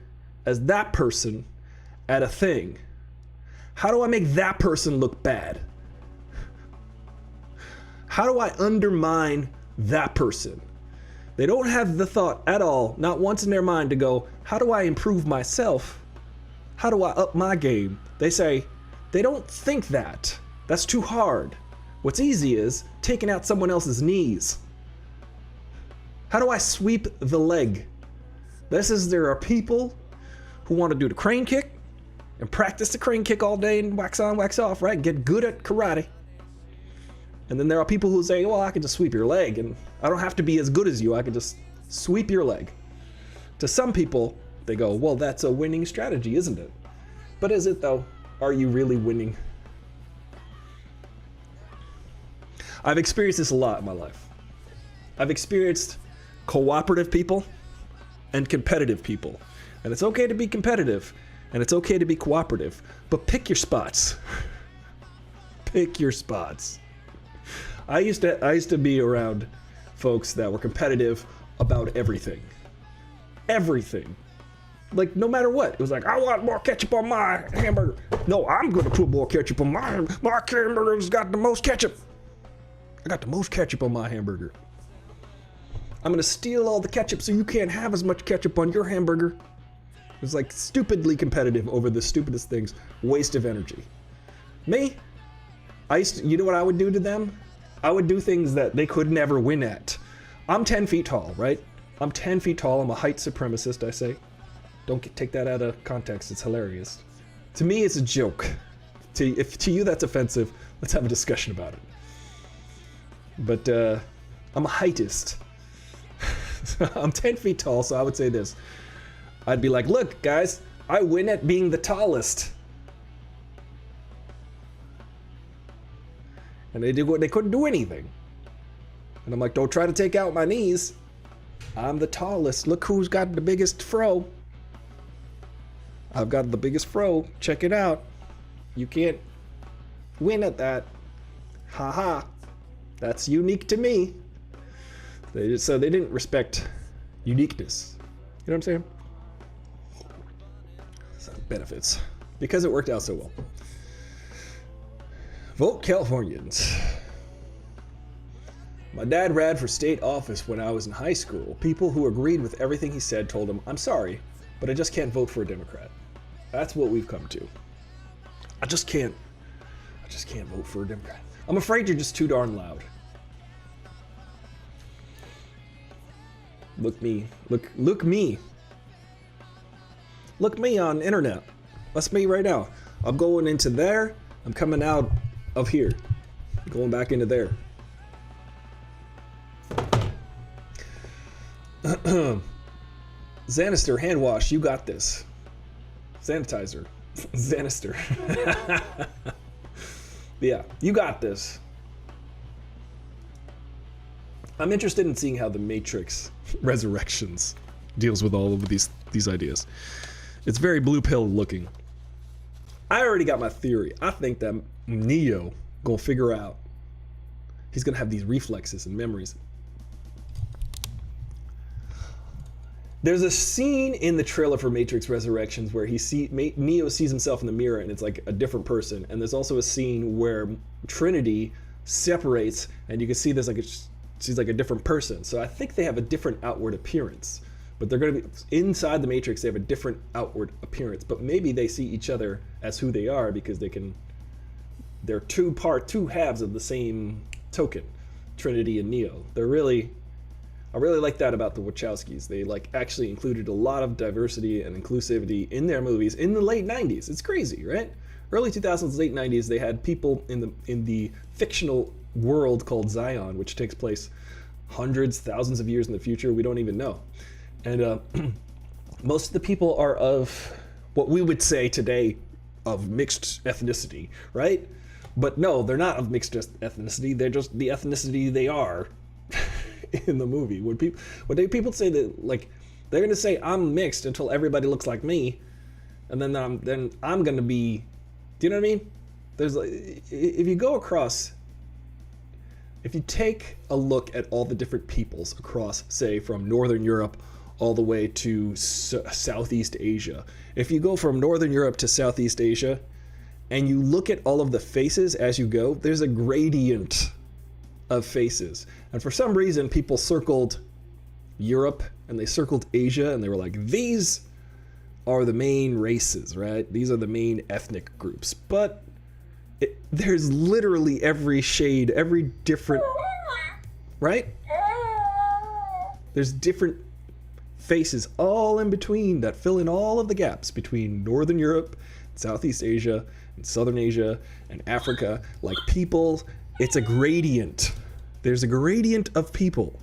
as that person at a thing. How do I make that person look bad? How do I undermine that person? They don't have the thought at all, not once in their mind, to go, how do I improve myself? How do I up my game? They don't think that. That's too hard. What's easy is taking out someone else's knees. How do I sweep the leg? There are people who want to do the crane kick and practice the crane kick all day and wax on, wax off, right? Get good at karate. And then there are people who say, well, I can just sweep your leg and I don't have to be as good as you. I can just sweep your leg. To some people, they go, well, that's a winning strategy, isn't it? But is it though? Are you really winning? I've experienced this a lot in my life. I've experienced cooperative people and competitive people. And it's okay to be competitive, and it's okay to be cooperative, but pick your spots. Pick your spots. I used to be around folks that were competitive about everything. Everything. Like, no matter what. It was like, I want more ketchup on my hamburger. No, I'm gonna put more ketchup on my hamburger's got the most ketchup. I got the most ketchup on my hamburger. I'm gonna steal all the ketchup so you can't have as much ketchup on your hamburger. It was like stupidly competitive over the stupidest things. Waste of energy. Me? You know what I would do to them? I would do things that they could never win at. I'm 10 feet tall, right? I'm 10 feet tall. I'm a height supremacist, I say. Don't take that out of context. It's hilarious. To me, it's a joke. If to you that's offensive, let's have a discussion about it. But I'm a heightist. I'm 10 feet tall, so I would say this. I'd be like, look, guys, I win at being the tallest. And they couldn't do anything. And I'm like, don't try to take out my knees. I'm the tallest. Look who's got the biggest fro. I've got the biggest fro. Check it out. You can't win at that. Haha. That's unique to me. So they didn't respect uniqueness. You know what I'm saying? So benefits. Because it worked out so well. Vote Californians. My dad ran for state office when I was in high school. People who agreed with everything he said told him, I'm sorry, but I just can't vote for a Democrat. That's what we've come to. I just can't vote for a Democrat. I'm afraid you're just too darn loud. Look me on internet. That's me right now. I'm going into there. I'm coming out of here. Going back into there. Xanister hand wash. You got this. Sanitizer. Xanister. Yeah, you got this. I'm interested in seeing how the Matrix Resurrections deals with all of these ideas. It's very blue pill looking. I already got my theory. I think that Neo gonna figure out he's gonna have these reflexes and memories. There's a scene in the trailer for Matrix Resurrections where Neo sees himself in the mirror and it's like a different person. And there's also a scene where Trinity separates and you can see there's like she's like a different person. So I think they have a different outward appearance. But they're going to be inside the Matrix. They have a different outward appearance. But maybe they see each other as who they are because they're two halves of the same token, Trinity and Neo. I really like that about the Wachowskis. They actually included a lot of diversity and inclusivity in their movies in the late 90s. It's crazy, right? Early 2000s, late 90s, they had people in the fictional world called Zion, which takes place hundreds, thousands of years in the future. We don't even know. And most of the people are of what we would say today of mixed ethnicity, right? But no, they're not of mixed ethnicity. They're just the ethnicity they are in the movie. When people say that, they're gonna say I'm mixed until everybody looks like me, and then I'm gonna be. Do you know what I mean? There's if you take a look at all the different peoples across, say, from Northern Europe all the way to Southeast Asia. If you go from Northern Europe to Southeast Asia and you look at all of the faces as you go, there's a gradient of faces. And for some reason, people circled Europe and they circled Asia and they were like, these are the main races, right? These are the main ethnic groups. But there's literally every shade, every different, right? There's different faces all in between that fill in all of the gaps between Northern Europe, Southeast Asia, and Southern Asia, and Africa. Like people, it's a gradient. There's a gradient of people.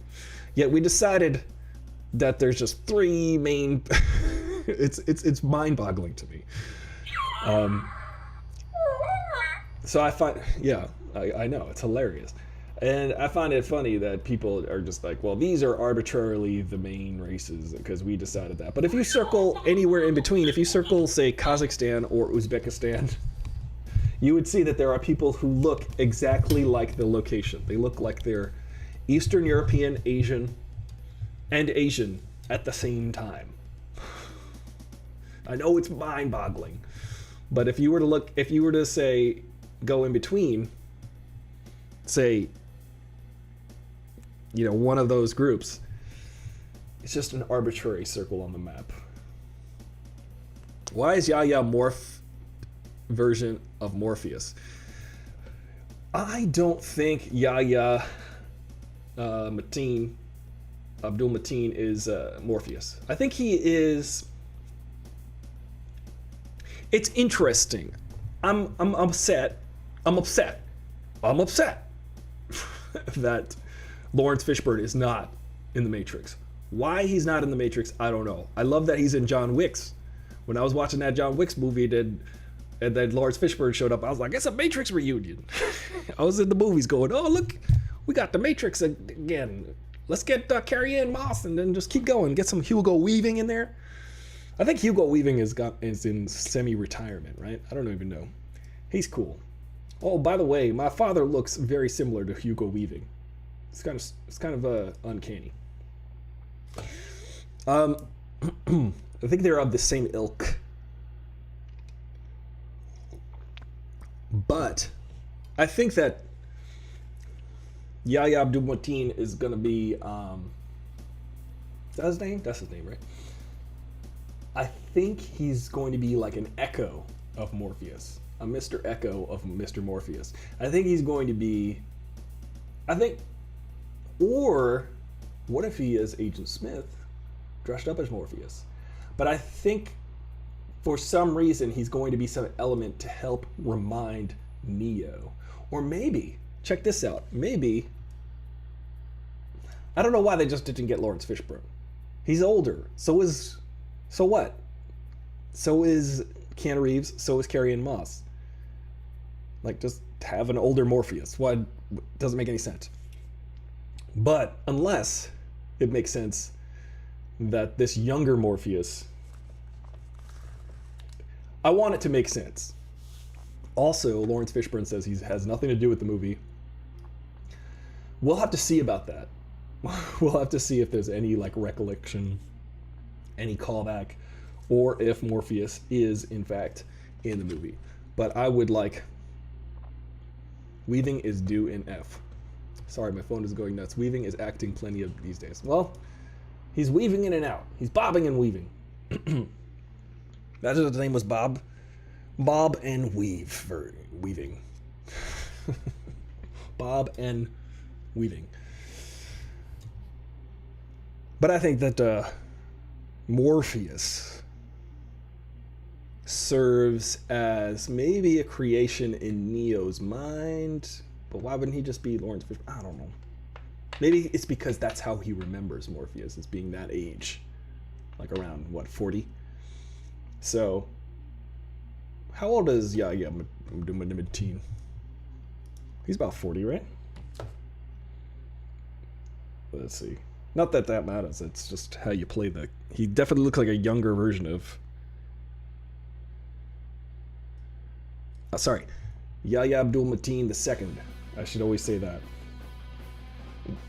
Yet we decided that there's just three main. It's mind-boggling to me. So I find, I know, it's hilarious. And I find it funny that people are just like, well, these are arbitrarily the main races because we decided that. But if you circle anywhere in between, if you circle, say, Kazakhstan or Uzbekistan, you would see that there are people who look exactly like the location. They look like they're Eastern European, Asian, and Asian at the same time. I know it's mind-boggling, but if you were to say, go in between, say, you know, one of those groups, it's just an arbitrary circle on the map. Why is Yahya Morph version of Morpheus? I don't think Yahya Abdul Mateen is Morpheus. I think he is. It's interesting. I'm upset that Lawrence Fishburne is not in the Matrix. Why he's not in the Matrix, I don't know. I love that he's in John Wick's. When I was watching that John Wick's movie, and then Lawrence Fishburne showed up, I was like, it's a Matrix reunion. I was in the movies going, oh, look, we got the Matrix again. Let's get Carrie-Anne Moss and then just keep going. Get some Hugo Weaving in there. I think Hugo Weaving is in semi-retirement, right? I don't even know. He's cool. Oh, by the way, my father looks very similar to Hugo Weaving. It's kind of uncanny. I think they're of the same ilk. But I think that Yahya Abdul Mateen is gonna be is that his name? That's his name, right? I think he's going to be like an echo of Morpheus. A Mr. Echo of Mr. Morpheus. I think he's going to be, or what if he is Agent Smith dressed up as Morpheus? But I think for some reason he's going to be some element to help remind Neo. Or maybe, check this out, maybe, I don't know why they just didn't get Lawrence Fishburne. He's older, so what? So is Keanu Reeves, so is Carrie-Anne Moss. Like, just have an older Morpheus. Why? Doesn't make any sense. But unless it makes sense that this younger Morpheus, I want it to make sense. Also, Lawrence Fishburne says he has nothing to do with the movie. We'll have to see about that. We'll have to see if there's any like recollection, any callback, or if Morpheus is in fact in the movie. But I would like, Weaving is due in F. Sorry, my phone is going nuts. Weaving is acting plenty of these days. Well, he's weaving in and out. He's bobbing and weaving. That's what his name was, Bob. Bob and Weaving. Bob and Weaving. But I think that Morpheus serves as maybe a creation in Neo's mind, but why wouldn't he just be Lawrence Fishburne? I don't know. Maybe it's because that's how he remembers Morpheus, as being that age, like around what, 40? So, how old is Yahya Abdul Mateen? He's about 40, right? Let's see. Not that that matters. It's just how you play the. He definitely looks like a younger version of. Sorry, Yahya Abdul Mateen II. I should always say that.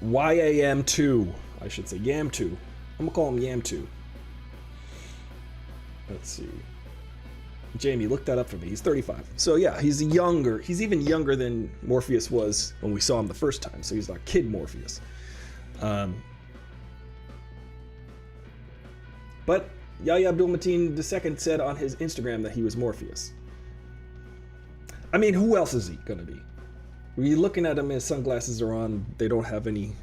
YAM2. I should say YAM2. I'm gonna call him YAM2. Let's see. Jamie, look that up for me. He's 35. So yeah, he's younger. He's even younger than Morpheus was when we saw him the first time. So he's like kid Morpheus. But Yahya Abdul Mateen II said on his Instagram that he was Morpheus. I mean, who else is he gonna be? When you're looking at him, his sunglasses are on. They don't have any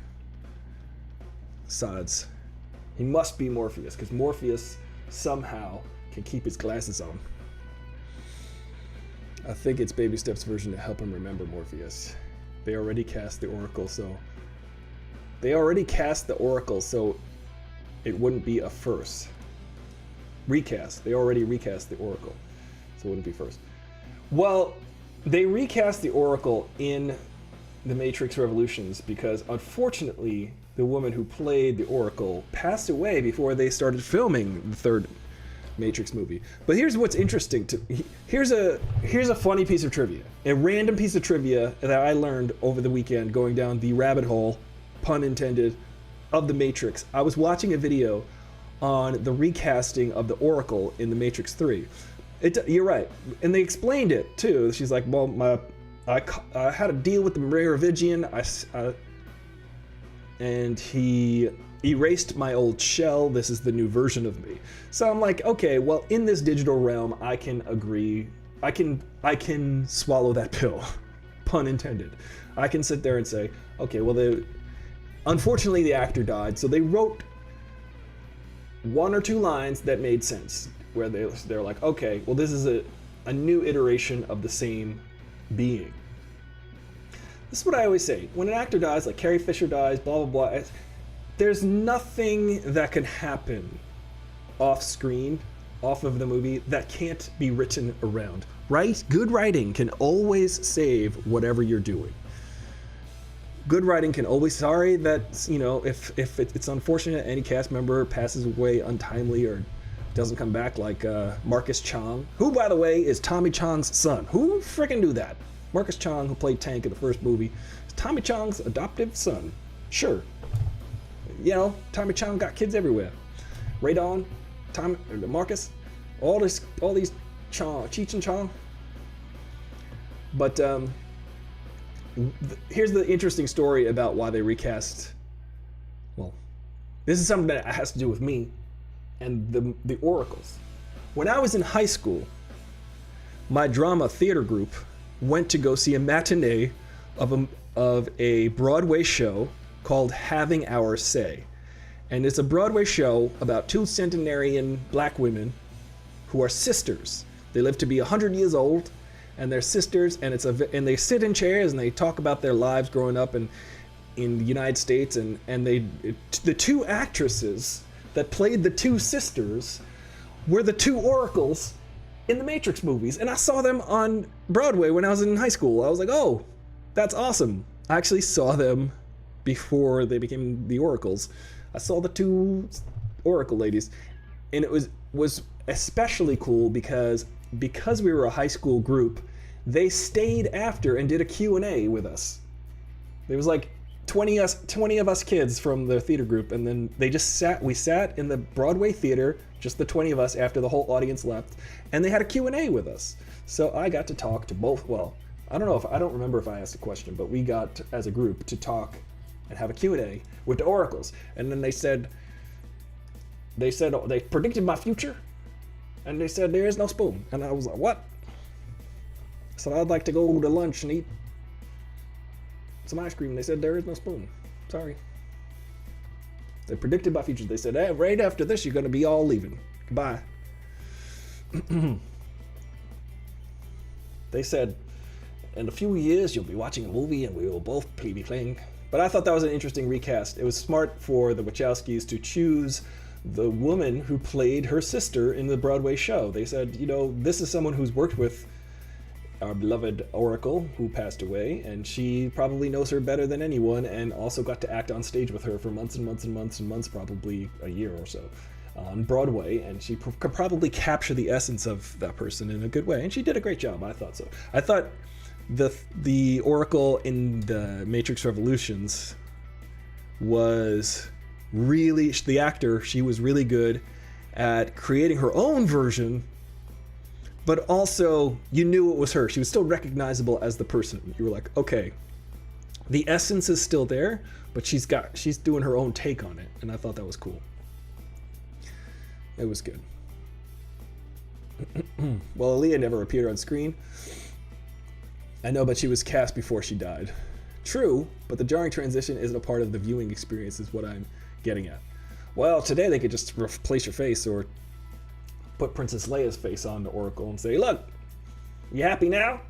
sides. He must be Morpheus, because Morpheus somehow can keep his glasses on. I think it's Baby Steps' version to help him remember Morpheus. They already cast the Oracle, so it wouldn't be a first. Recast. They already recast the Oracle, so it wouldn't be first. Well, they recast the Oracle in The Matrix Revolutions because, unfortunately, the woman who played the Oracle passed away before they started filming the third Matrix movie. But here's what's interesting. Here's a funny piece of trivia. A random piece of trivia that I learned over the weekend going down the rabbit hole, pun intended, of The Matrix. I was watching a video on the recasting of the Oracle in The Matrix 3. You're right. And they explained it, too. She's like, well, I had a deal with the Refugee, and he erased my old shell. This is the new version of me. So I'm like, okay, well, in this digital realm, I can agree. I can swallow that pill, pun intended. I can sit there and say, okay, well, unfortunately, the actor died, so they wrote one or two lines that made sense, where they're like, okay, well, this is a new iteration of the same being. This is what I always say. When an actor dies, like Carrie Fisher dies, blah, blah, blah, there's nothing that can happen off screen, off of the movie, that can't be written around. Right? Good writing can always save whatever you're doing. Good writing can always, sorry that, you know, if it's unfortunate any cast member passes away untimely or doesn't come back, like Marcus Chong, who, by the way, is Tommy Chong's son. Who freaking knew that? Marcus Chong, who played Tank in the first movie, is Tommy Chong's adoptive son. Sure. You know, Tommy Chong got kids everywhere. Radon, Marcus, all these Chong, Cheech and Chong. But here's the interesting story about why they recast. Well, this is something that has to do with me and the Oracles. When I was in high school, my drama theater group went to go see a matinee of a Broadway show called Having Our Say. And it's a Broadway show about two centenarian black women who are sisters. They live to be 100 years old, and they're sisters, and and they sit in chairs and they talk about their lives growing up in the United States, and the two actresses that played the two sisters were the two Oracles in the Matrix movies, and I saw them on Broadway when I was in high school. I was like, oh, that's awesome. I actually saw them before they became the Oracles. I saw the two Oracle ladies, and it was especially cool because we were a high school group. They stayed after and did a Q&A with us. There was like 20 of us kids from the theater group, and then we sat in the Broadway theater, just the 20 of us, after the whole audience left, and they had a Q&A with us. So I got to talk to both, well, I don't remember if I asked a question, but we got, as a group, to talk and have a Q&A with the Oracles. And then they predicted my future, and they said there is no spoon. And I was like, what? So I'd like to go to lunch and eat some ice cream. They said there is no spoon. Sorry. They predicted my future. They said, hey, right after this, you're going to be all leaving. Goodbye. They said, in a few years, you'll be watching a movie and we will both be playing. But I thought that was an interesting recast. It was smart for the Wachowskis to choose the woman who played her sister in the Broadway show. They said, you know, this is someone who's worked with our beloved Oracle, who passed away, and she probably knows her better than anyone, and also got to act on stage with her for months and months and months and months, probably a year or so, on Broadway, and she could probably capture the essence of that person in a good way, and she did a great job. I thought so. I thought the Oracle in the Matrix Revolutions was really, the actor, she was really good at creating her own version, but also you knew it was her. She was still recognizable as the person. You were like, okay, the essence is still there, but she's doing her own take on it, and I thought that was cool. It was good. Well, Aaliyah never appeared on screen. I know, but she was cast before she died. True, but the jarring transition isn't a part of the viewing experience, is what I'm getting at. Well, today they could just replace your face or put Princess Leia's face on the Oracle and say, look, you happy now?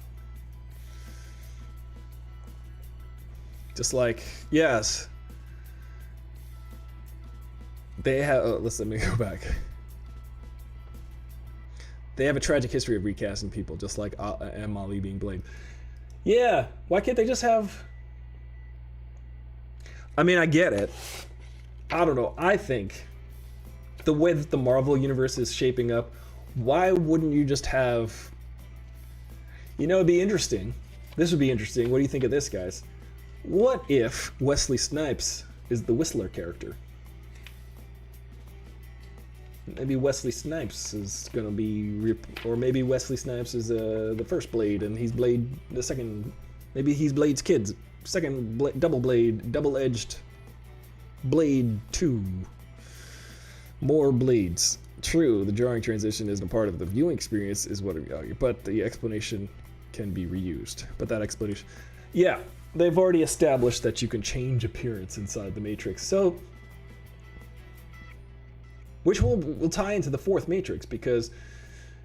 Just like, yes. They have, let me go back. They have a tragic history of recasting people, just like M. Ali being blamed. Yeah, why can't they just have I mean, I get it. I don't know. I think the way that the Marvel universe is shaping up, why wouldn't you just have... You know, it'd be interesting. This would be interesting. What do you think of this, guys? What if Wesley Snipes is the Whistler character? Maybe Wesley Snipes is gonna be, or maybe Wesley Snipes is the first Blade, and he's Blade the second. Maybe he's Blade's kids, double Blade, double-edged Blade 2. More blades. True, the drawing transition isn't a part of the viewing experience, is what we argue, but the explanation can be reused. But that explanation, yeah, they've already established that you can change appearance inside the Matrix, so. Which will tie into the fourth Matrix, because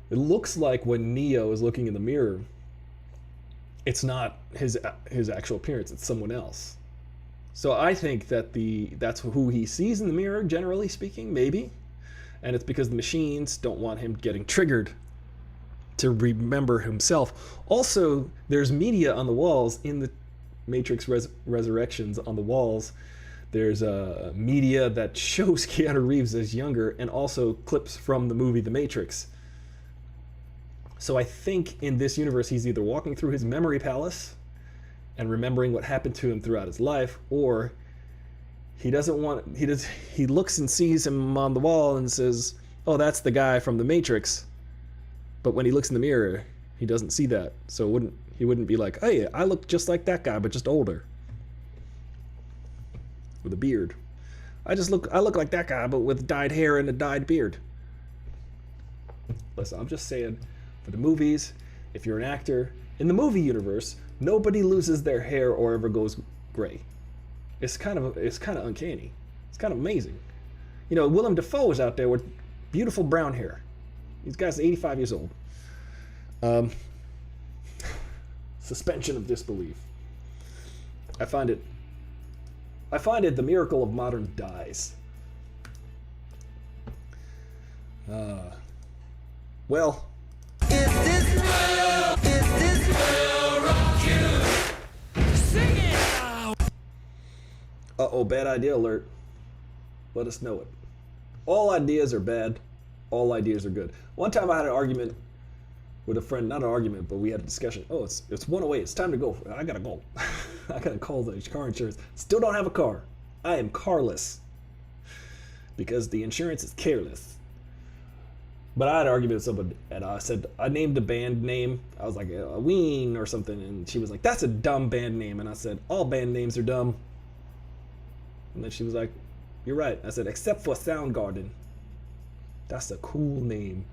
it looks like when Neo is looking in the mirror, it's not his actual appearance, it's someone else. So I think that that's who he sees in the mirror, generally speaking, maybe. And it's because the machines don't want him getting triggered to remember himself. Also, there's media on the walls in the Matrix Resurrections on the walls. There's media that shows Keanu Reeves as younger, and also clips from the movie The Matrix. So I think in this universe he's either walking through his memory palace and remembering what happened to him throughout his life, or he looks and sees him on the wall and says, "Oh, that's the guy from The Matrix." But when he looks in the mirror, he doesn't see that. So he wouldn't be like, "Hey, I look just like that guy, but just older." With a beard. I look like that guy, but with dyed hair and a dyed beard. Listen, I'm just saying, for the movies, if you're an actor, in the movie universe, nobody loses their hair or ever goes gray. It's kind of uncanny. It's kind of amazing. You know, Willem Dafoe is out there with beautiful brown hair. These guys are 85 years old. Suspension of disbelief. I find it the miracle of modern dyes. Well. Is this real? Is this real? Rock you. Sing it now. Uh-oh, bad idea alert. Let us know it. All ideas are bad. All ideas are good. One time I had an argument with a friend, not an argument, but we had a discussion. Oh, it's 1:08. It's time to go. I gotta go. I gotta call the car insurance. Still don't have a car. I am carless because the insurance is careless. But I had an argument with somebody, and I said, I named the band name. I was like, Ween or something, and she was like, "That's a dumb band name." And I said, "All band names are dumb." And then she was like, "You're right." I said, "Except for Soundgarden. That's a cool name."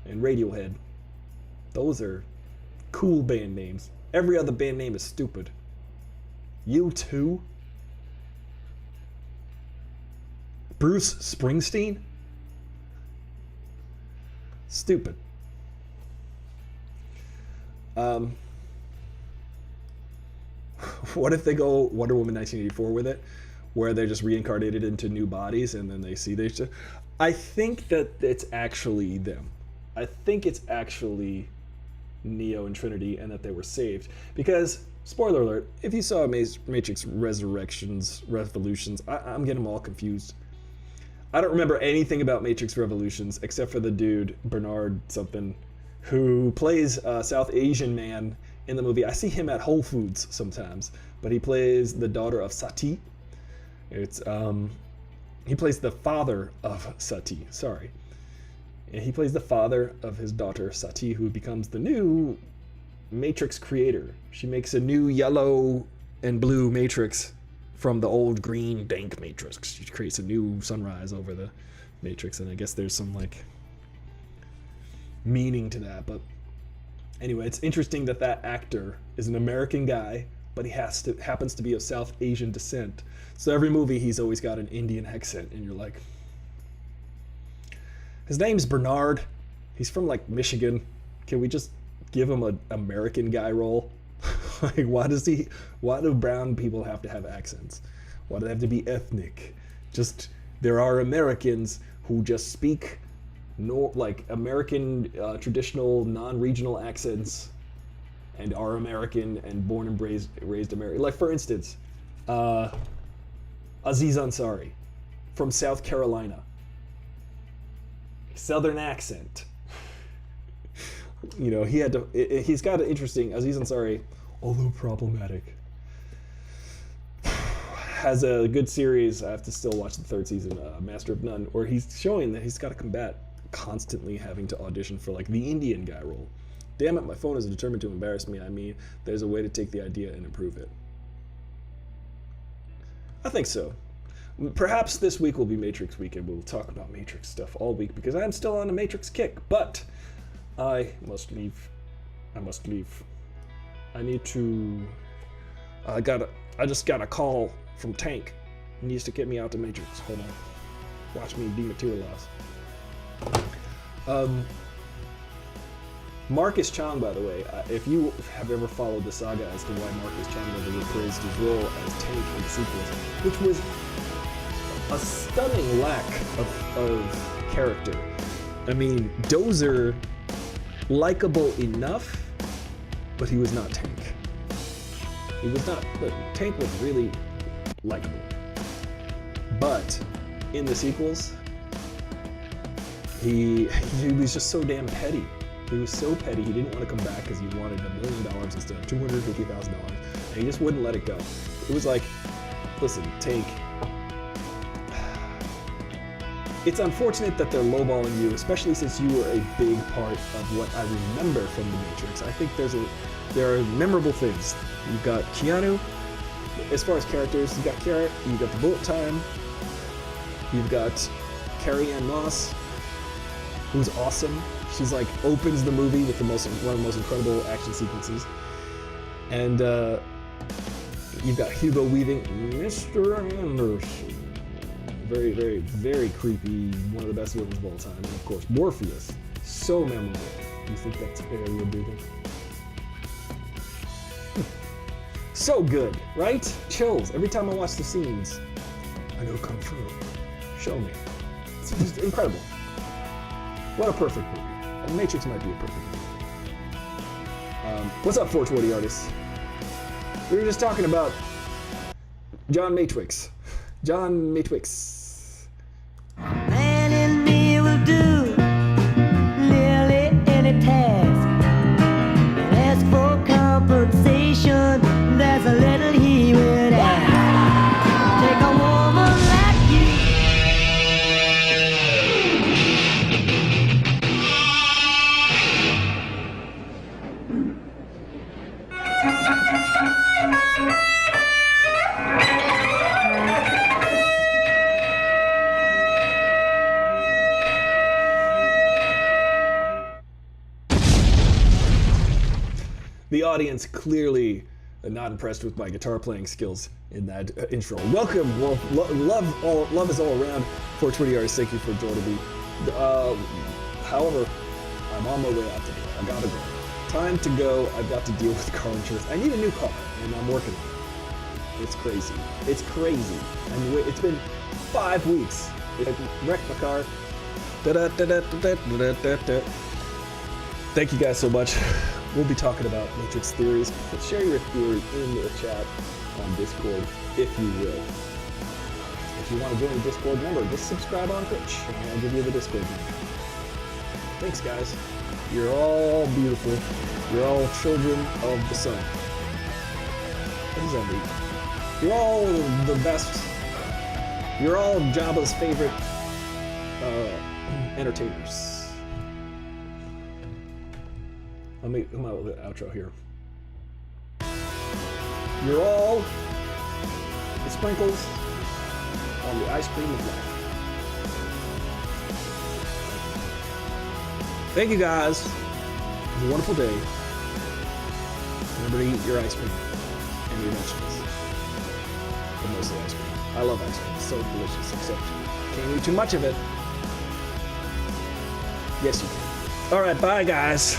And Radiohead. Those are cool band names. Every other band name is stupid. U2? Bruce Springsteen? Stupid. What if they go Wonder Woman 1984 with it, where they're just reincarnated into new bodies and then they see they should... I think that it's actually them. I think it's actually Neo and Trinity, and that they were saved. Because, spoiler alert, if you saw Matrix Revolutions, I'm getting them all confused. I don't remember anything about Matrix Revolutions except for the dude, Bernard something, who plays a South Asian man in the movie. I see him at Whole Foods sometimes, but he plays the daughter of Sati. He plays the father of Sati, sorry. And he plays the father of his daughter, Sati, who becomes the new Matrix creator. She makes a new yellow and blue Matrix from the old green dank Matrix. She creates a new sunrise over the Matrix, and I guess there's some, like, meaning to that. But anyway, it's interesting that that actor is an American guy, but he happens to be of South Asian descent. So every movie, he's always got an Indian accent, and you're like... His name's Bernard. He's from, like, Michigan. Can we just give him an American guy role? Like, why do brown people have to have accents? Why do they have to be ethnic? Just, there are Americans who just speak, like, American traditional non-regional accents and are American and born and raised American. Like, for instance, Aziz Ansari from South Carolina. Southern accent. You know, he's got an interesting, Aziz Ansari, although problematic, has a good series. I have to still watch the 3rd season, Master of None, where he's showing that he's got to combat constantly having to audition for like the Indian guy role. Damn it, my phone is determined to embarrass me. I mean, there's a way to take the idea and improve it. I think so. Perhaps this week will be Matrix week and we'll talk about Matrix stuff all week because I'm still on a Matrix kick, but I must leave. I must leave. I need to... I just got a call from Tank. He needs to get me out to Matrix. Hold on. Watch me dematerialize. Marcus Chong, by the way, if you have ever followed the saga as to why Marcus Chong never reprised his role as Tank in the sequels, which was a stunning lack of character. I mean, Dozer, likable enough, but he was not Tank. He was not, but Tank was really likable. But in the sequels, he was just so damn petty. He was so petty, he didn't want to come back because he wanted $1 million instead of $250,000, and he just wouldn't let it go. It was like, listen, Tank, it's unfortunate that they're lowballing you, especially since you were a big part of what I remember from The Matrix. I think there are memorable things. You've got Keanu, as far as characters, you've got Carrot, you've got the bullet time, you've got Carrie-Anne Moss, who's awesome. She's like opens the movie with one of the most incredible action sequences. And you've got Hugo Weaving, Mr. Anderson. Very, very, very creepy, one of the best villains of all time. And of course, Morpheus, so memorable. You think that's air you're breathing? So good, right? Chills every time I watch the scenes. I know Kung Fu. Show me. It's just incredible. What a perfect movie. And Matrix might be a perfect movie. What's up, 420 artists? We were just talking about John Matrix. John Matrix. Man in me will do nearly any task. And ask for compensation, there's a little he would ask. Take a woman like you. The audience clearly not impressed with my guitar playing skills in that intro. Welcome, love is all around. 420 artists, thank you for joining me. However, I'm on my way out today. I gotta go. Time to go. I've got to deal with car insurance. I need a new car, and I'm working on it. It's crazy. It's crazy. I mean, it's been 5 weeks. I wrecked my car. Thank you guys so much. We'll be talking about Matrix theories, but share your theory in the chat on Discord, if you will. If you want to join the Discord, remember, just subscribe on Twitch, and I'll give you the Discord link. Thanks, guys. You're all beautiful. You're all children of the sun. What does that mean? You're all the best. You're all Jabba's favorite entertainers. Let me come out with the outro here. You're all the sprinkles on the ice cream of life. Thank you guys. Have a wonderful day. Remember to eat your ice cream and your vegetables. But mostly ice cream. I love ice cream. It's so delicious, except can't eat too much of it. Yes, you can. All right, bye guys.